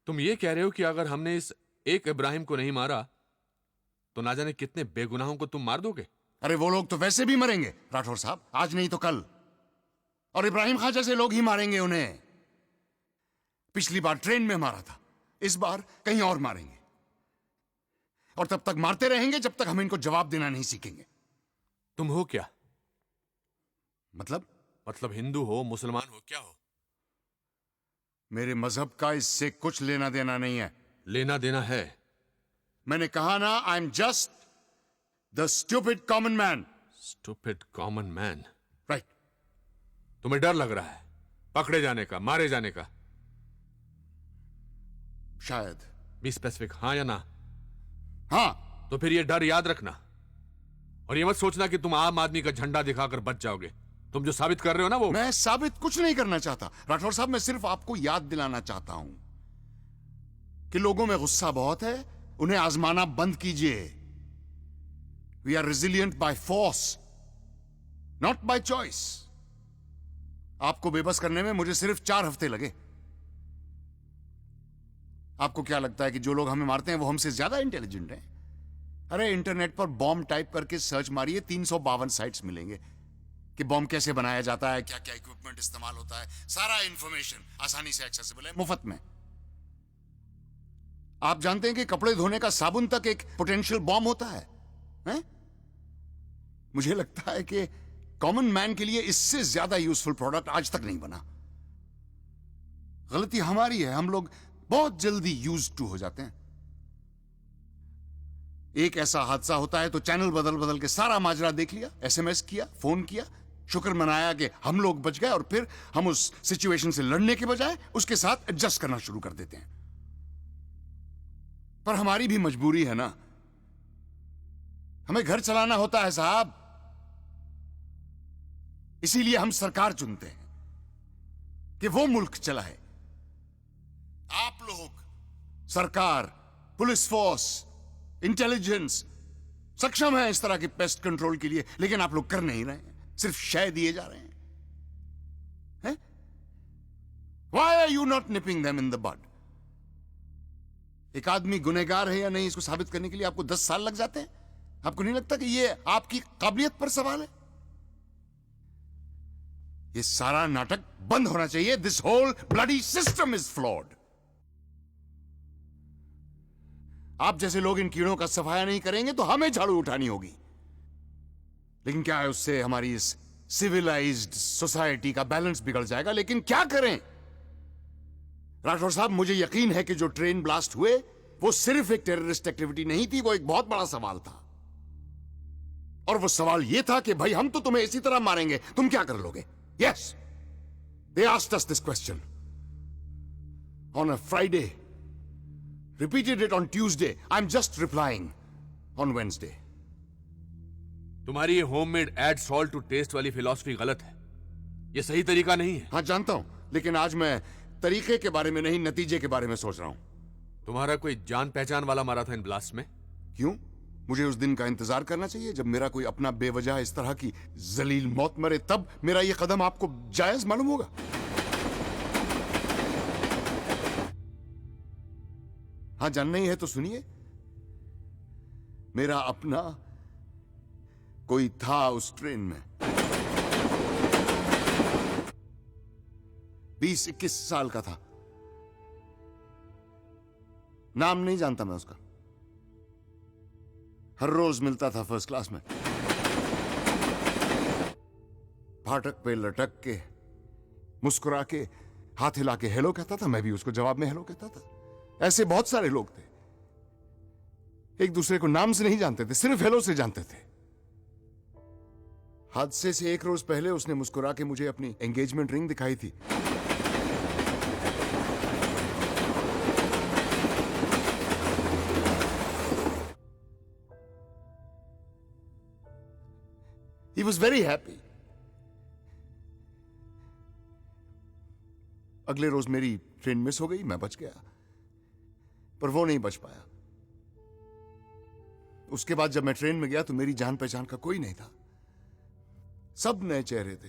तुम ये कह रहे हो कि अगर हमने इस एक इब्राहिम को नहीं मारा तो ना जाने कितने बेगुनाहों को तुम मार दोगे? अरे वो लोग तो वैसे भी मरेंगे राठौर साहब, आज नहीं तो कल। और इब्राहिम खां जैसे लोग ही मारेंगे उन्हें। पिछली बार ट्रेन में मारा था, इस बार कहीं और मारेंगे। और तब तक मारते रहेंगे जब तक हम इनको जवाब देना नहीं सीखेंगे। तुम हो क्या? मतलब हिंदू हो, मुसलमान हो, क्या हो? मेरे मजहब का इससे कुछ लेना देना नहीं है। लेना देना है। मैंने कहा ना, आई am just the stupid common man. Stupid common man? Right. तुम्हें डर लग रहा है पकड़े जाने का, मारे जाने का? शायद। बी स्पेसिफिक, हाँ या ना? हाँ। तो फिर ये डर याद रखना, और ये मत सोचना कि तुम आम आदमी का झंडा दिखाकर बच जाओगे। तुम जो साबित कर रहे हो ना, वो मैं साबित कुछ नहीं करना चाहता राठौर साहब। मैं सिर्फ आपको याद दिलाना चाहता हूं कि लोगों में गुस्सा बहुत है, उन्हें आजमाना बंद कीजिए। We are resilient by force, not by choice. आपको बेबस करने में मुझे सिर्फ 4 हफ्ते लगे। आपको क्या लगता है कि जो लोग हमें मारते हैं वो हमसे ज्यादा इंटेलिजेंट हैं? अरे इंटरनेट पर बॉम्ब टाइप करके सर्च मारिए, 352 साइट्स मिलेंगे कि बॉम्ब कैसे बनाया जाता है, क्या क्या इक्विपमेंट इस्तेमाल होता है। सारा इंफॉर्मेशन आसानी से एक्सेसिबल है, मुफ्त में। आप जानते हैं कि कपड़े धोने का साबुन तक एक पोटेंशियल बॉम्ब होता है, हैं? मुझे लगता है कि कॉमन मैन के लिए इससे ज्यादा यूजफुल प्रोडक्ट आज तक नहीं बना। गलती हमारी है, हम लोग बहुत जल्दी यूज्ड टू हो जाते हैं। एक ऐसा हादसा होता है तो चैनल बदल बदल के सारा माजरा देख लिया, एसएमएस किया, फोन किया, शुक्र मनाया कि हम लोग बच गए, और फिर हम उस सिचुएशन से लड़ने के बजाय उसके साथ एडजस्ट करना शुरू कर देते हैं। पर हमारी भी मजबूरी है ना, हमें घर चलाना होता है साहब। इसीलिए हम सरकार चुनते हैं कि वो मुल्क चलाए। आप लोग, सरकार, पुलिस फोर्स, इंटेलिजेंस सक्षम है इस तरह की पेस्ट कंट्रोल के लिए, लेकिन आप लोग कर नहीं रहे हैं, सिर्फ शय दिए जा रहे हैं। Why are you not nipping them in the bud? एक आदमी गुनहगार है या नहीं, इसको साबित करने के लिए आपको 10 साल लग जाते हैं। आपको नहीं लगता कि ये आपकी काबिलियत पर सवाल है? ये सारा नाटक बंद होना चाहिए। This whole bloody system is flawed. आप जैसे लोग इन कीड़ों का सफाया नहीं करेंगे तो हमें झाड़ू उठानी होगी। लेकिन क्या है, उससे हमारी इस सिविलाइज्ड सोसाइटी का बैलेंस बिगड़ जाएगा। लेकिन क्या करें राठौर साहब, मुझे यकीन है कि जो ट्रेन ब्लास्ट हुए वो सिर्फ एक टेररिस्ट एक्टिविटी नहीं थी, वो एक बहुत बड़ा सवाल था। और वो सवाल ये था कि भाई हम तो तुम्हें इसी तरह मारेंगे, तुम क्या कर लोगे? Yes, they asked us this question on a Friday, repeated it on Tuesday. I'm just replying on Wednesday. तुम्हारी ये homemade add salt to taste वाली फिलॉसफी गलत है। ये सही तरीका नहीं है। हाँ जानता हूं, लेकिन आज मैं तरीके के बारे में नहीं, नतीजे के बारे में सोच रहा हूं। तुम्हारा कोई जान पहचान वाला मारा था इन ब्लास्ट में? क्यों? मुझे उस दिन का इंतजार करना चाहिए जब मेरा कोई अपना बेवजह इस तरह की जलील मौत मरे, तब मेरा ये कदम आपको जायज मालूम होगा? हाँ, जानना ही है तो सुनिए। मेरा अपना कोई था उस ट्रेन में, 20-21 साल का था। नाम नहीं जानता मैं उसका, हर रोज मिलता था फर्स्ट क्लास में। फाटक पे लटक के, मुस्कुरा के, हाथ हिला के हेलो कहता था, मैं भी उसको जवाब में हेलो कहता था। ऐसे बहुत सारे लोग थे, एक दूसरे को नाम से नहीं जानते थे, सिर्फ हेलो से जानते थे। हादसे से एक रोज पहले उसने मुस्कुरा के मुझे अपनी एंगेजमेंट रिंग दिखाई थी। He was very happy. अगले रोज मेरी ट्रेन मिस हो गई, मैं बच गया, पर वो नहीं बच पाया। उसके बाद जब मैं ट्रेन में गया तो मेरी जान पहचान का कोई नहीं था, सब नए चेहरे थे।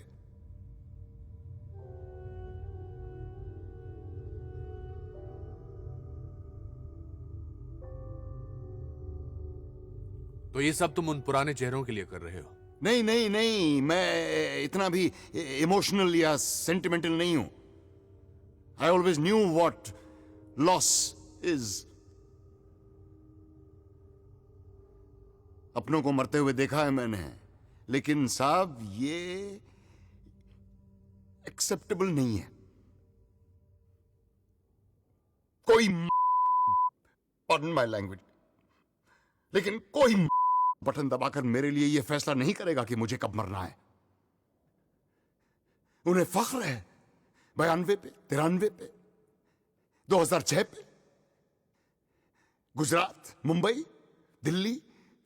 तो ये सब तुम उन पुराने चेहरों के लिए कर रहे हो? नहीं नहीं नहीं, मैं इतना भी इमोशनल या सेंटिमेंटल नहीं हूं। I always knew what loss is. अपनों को मरते हुए देखा है मैंने, लेकिन साहब ये एक्सेप्टेबल नहीं है। कोई Pardon my language. लेकिन कोई बटन दबाकर मेरे लिए यह फैसला नहीं करेगा कि मुझे कब मरना है। उन्हें फख्र है 92 पे, 93 पे, 2006 पे, गुजरात, मुंबई, दिल्ली,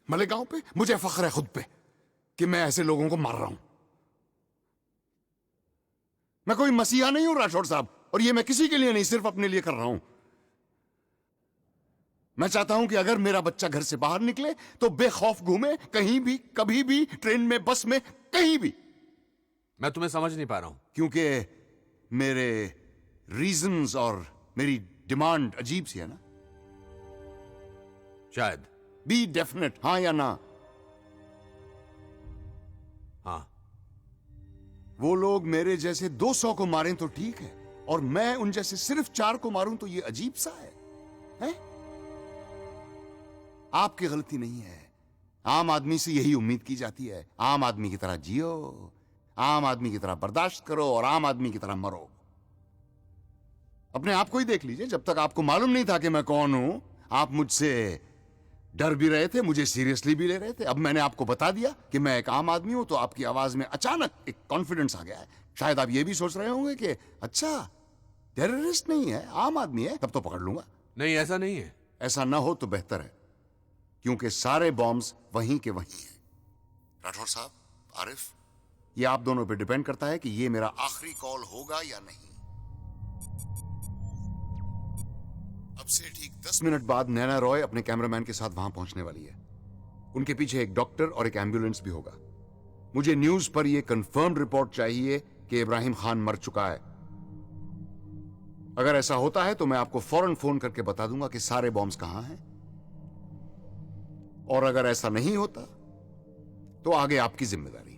मलेगांव पे। मुझे फख्र है खुद पे कि मैं ऐसे लोगों को मार रहा हूं। मैं कोई मसीहा नहीं हूं राठौड़ साहब, और ये मैं किसी के लिए नहीं, सिर्फ अपने लिए कर रहा हूं। मैं चाहता हूं कि अगर मेरा बच्चा घर से बाहर निकले तो बेखौफ घूमे, कहीं भी, कभी भी, ट्रेन में, बस में, कहीं भी। मैं तुम्हें समझ नहीं पा रहा हूं। क्योंकि मेरे रीजंस और मेरी डिमांड अजीब सी है ना। शायद। बी डेफिनेट, हाँ या ना। हाँ। वो लोग मेरे जैसे 200 को मारें तो ठीक है, और मैं उन जैसे सिर्फ 4 को मारूं तो ये अजीब सा है, हैं? आपकी गलती नहीं है। आम आदमी से यही उम्मीद की जाती है। आम आदमी की तरह जियो, आम आदमी की तरह बर्दाश्त करो, और आम आदमी की तरह मरो। अपने आप को ही देख लीजिए। जब तक आपको मालूम नहीं था कि मैं कौन हूं, आप मुझसे डर भी रहे थे, मुझे सीरियसली भी ले रहे थे। अब मैंने आपको बता दिया कि मैं एक आम आदमी हूं, तो आपकी आवाज में अचानक एक कॉन्फिडेंस आ गया है। शायद आप ये भी सोच रहे होंगे कि अच्छा, टेररिस्ट नहीं है, आम आदमी है, तब तो पकड़ लूंगा। नहीं, ऐसा नहीं है। ऐसा ना हो तो बेहतर है, क्योंकि सारे बॉम्ब्स वहीं के वहीं हैं। राठौर साहब, आरिफ, ये आप दोनों पे डिपेंड करता है कि ये मेरा आखिरी कॉल होगा या नहीं। अब से ठीक 10 मिनट बाद नैना रॉय अपने कैमरामैन के साथ वहां पहुंचने वाली है। उनके पीछे एक डॉक्टर और एक एम्बुलेंस भी होगा। मुझे न्यूज पर यह कंफर्म्ड रिपोर्ट चाहिए कि इब्राहिम खान मर चुका है। अगर ऐसा होता है तो मैं आपको फौरन फोन करके बता दूंगा कि सारे बॉम्ब्स कहां हैं, और अगर ऐसा नहीं होता तो आगे आपकी जिम्मेदारी।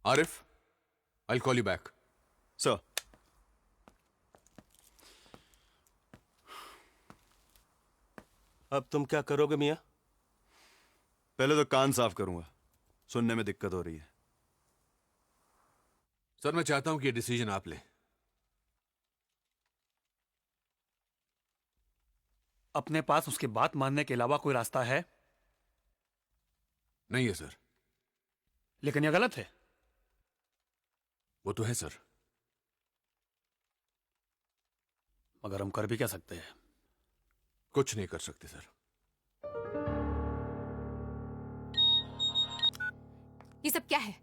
Arif, I'll call you back. Sir, अब तुम क्या करोगे मियां? पहले तो कान साफ करूंगा, सुनने में दिक्कत हो रही है। सर, मैं चाहता हूं कि ये डिसीजन आप लें। अपने पास उसकी बात मानने के अलावा कोई रास्ता है? नहीं है सर। लेकिन यह गलत है। वो तो है सर। मगर हम कर भी क्या सकते हैं? कुछ नहीं कर सकते सर। ये सब क्या है?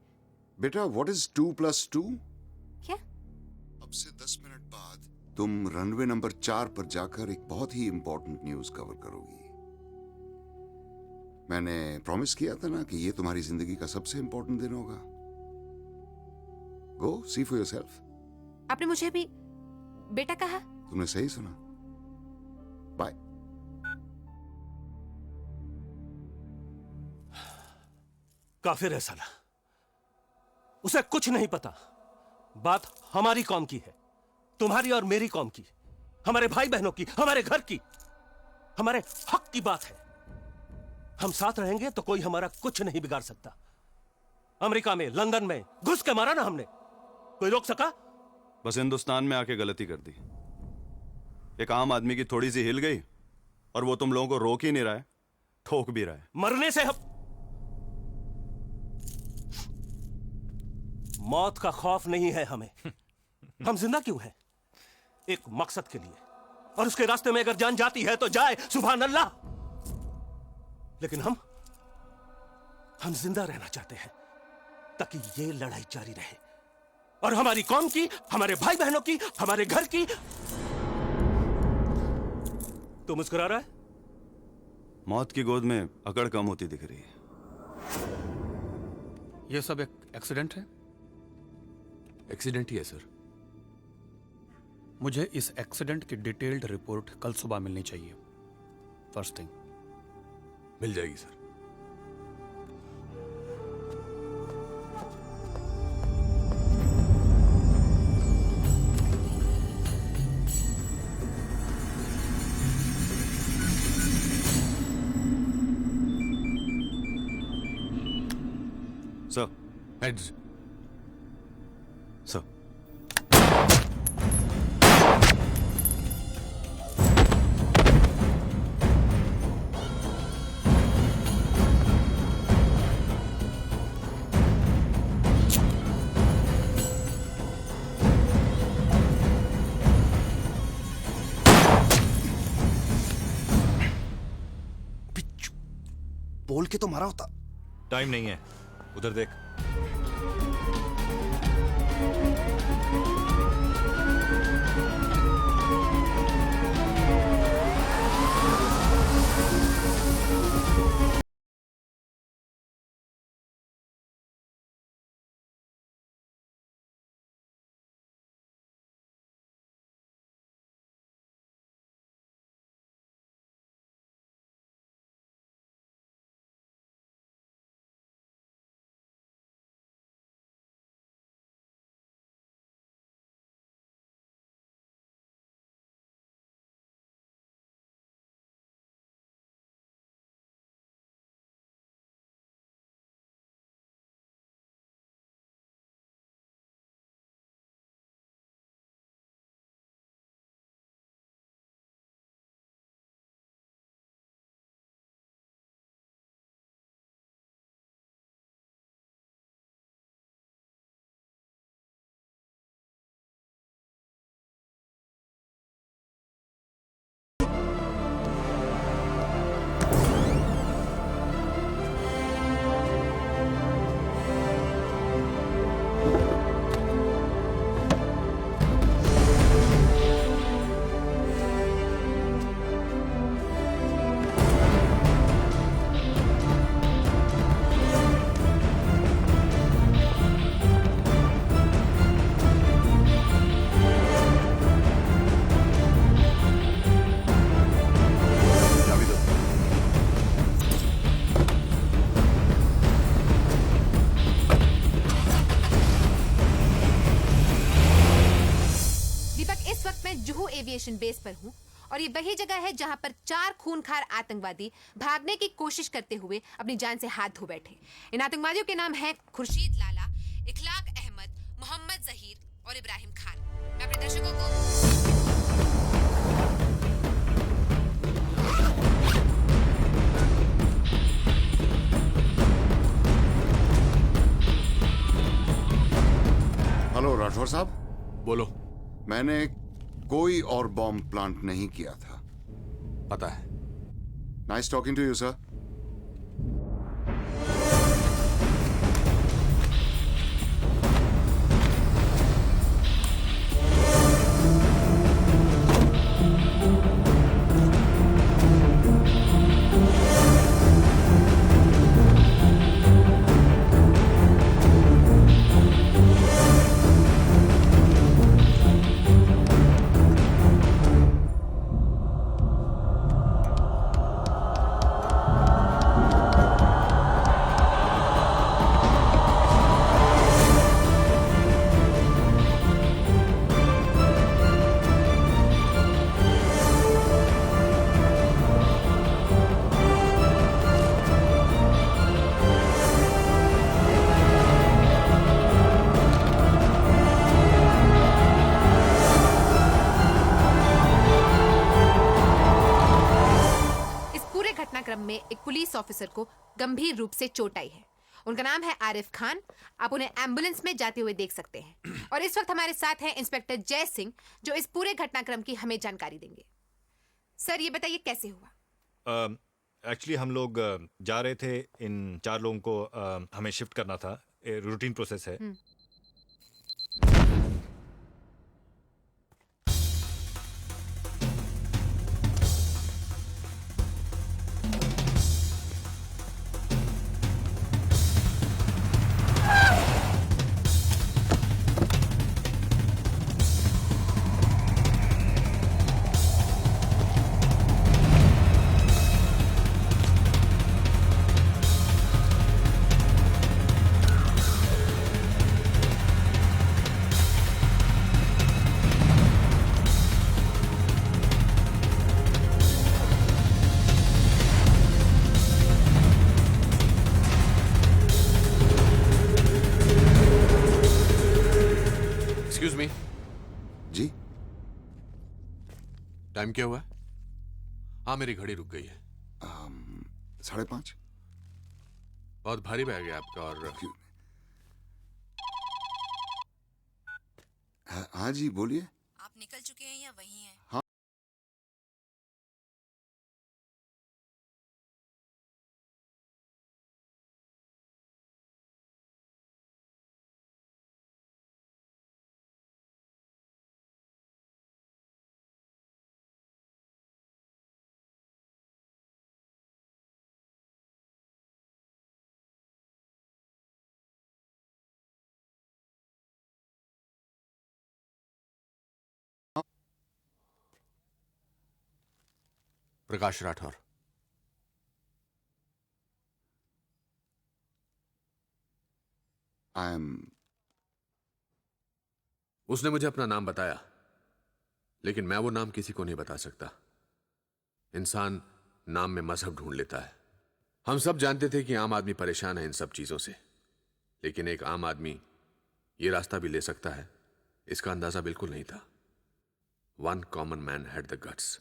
बेटा, व्हाट इज 2 + 2? क्या? अब से 10 मिनट बाद तुम रनवे नंबर 4 पर जाकर एक बहुत ही इंपॉर्टेंट न्यूज कवर करोगी। मैंने प्रॉमिस किया था ना कि ये तुम्हारी जिंदगी का सबसे इंपॉर्टेंट दिन होगा। गो सी फॉर योरसेल्फ। आपने मुझे भी बेटा कहा? तुमने सही सुना। बाय। काफिर है साला, उसे कुछ नहीं पता। बात हमारी कौम की है, तुम्हारी और मेरी कौम की, हमारे भाई बहनों की, हमारे घर की, हमारे हक की बात है। हम साथ रहेंगे तो कोई हमारा कुछ नहीं बिगाड़ सकता। अमेरिका में, लंदन में घुस के मारा ना हमने, कोई रोक सका? बस हिंदुस्तान में आके गलती कर दी। एक आम आदमी की थोड़ी सी हिल गई, और वो तुम लोगों को रोक ही नहीं रहा है, ठोक भी रहा है। मरने से हम मौत का खौफ नहीं है हमें। हम जिंदा क्यों हैं? एक मकसद के लिए, और उसके रास्ते में अगर जान जाती है तो जाए, सुभान अल्लाह। लेकिन हम जिंदा रहना चाहते हैं ताकि ये लड़ाई जारी रहे, और हमारी कौम की, हमारे भाई बहनों की, हमारे घर की। तू मुस्कुरा रहा है? मौत की गोद में अकड़ कम होती दिख रही है। यह सब एक एक्सीडेंट है? एक्सीडेंट ही है सर। मुझे इस एक्सीडेंट की डिटेल्ड रिपोर्ट कल सुबह मिलनी चाहिए, फर्स्ट थिंग। मिल जाएगी सर। Sir, heads. सर। बोल के तो मारा होता। टाइम नहीं है, उधर देख। एविएशन बेस पर हूँ और ये वही जगह है जहाँ पर 4 खूनखार आतंकवादी भागने की कोशिश करते हुए अपनी जान से हाथ धो बैठे। इन आतंकवादियों के नाम हैं खुर्शीद लाला, इखलाक अहमद, मोहम्मद जहीर और इब्राहिम खान। मैं अपने दर्शकों को हेलो राठौर साहब। बोलो। मैंने कोई और बॉम्ब प्लांट नहीं किया था। पता है। Nice talking to you sir. में एक पुलिस ऑफिसर को गंभीर रूप से चोट आई है। उनका नाम है आरिफ खान। आप उन्हें एम्बुलेंस में जाते हुए देख सकते हैं। और इस वक्त हमारे साथ हैं इंस्पेक्टर जय सिंह, जो इस पूरे घटनाक्रम की हमें जानकारी देंगे। सर, ये बताइए कैसे हुआ? एक्चुअली हम लोग जा रहे थे, इन 4 लोगों को हमें शिफ्ट करना था। रूटीन प्रोसेस है। टाइम क्या हुआ? हाँ, मेरी घड़ी रुक गई है। 5:30। बहुत भारी बैग है आपका। और हाँ जी, बोलिए। आप निकल चुके हैं या वहीं हैं? हाँ। प्रकाश राठौर। उसने मुझे अपना नाम बताया, लेकिन मैं वो नाम किसी को नहीं बता सकता। इंसान नाम में मजहब ढूंढ लेता है। हम सब जानते थे कि आम आदमी परेशान है इन सब चीजों से, लेकिन एक आम आदमी ये रास्ता भी ले सकता है, इसका अंदाजा बिल्कुल नहीं था। One common man had the guts.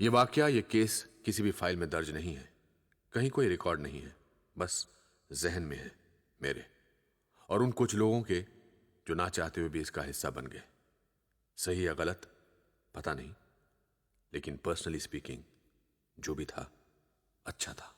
ये वाकया, ये केस किसी भी फाइल में दर्ज नहीं है, कहीं कोई रिकॉर्ड नहीं है, बस जहन में है मेरे और उन कुछ लोगों के जो ना चाहते हुए भी इसका हिस्सा बन गए। सही या गलत पता नहीं, लेकिन पर्सनली स्पीकिंग जो भी था अच्छा था।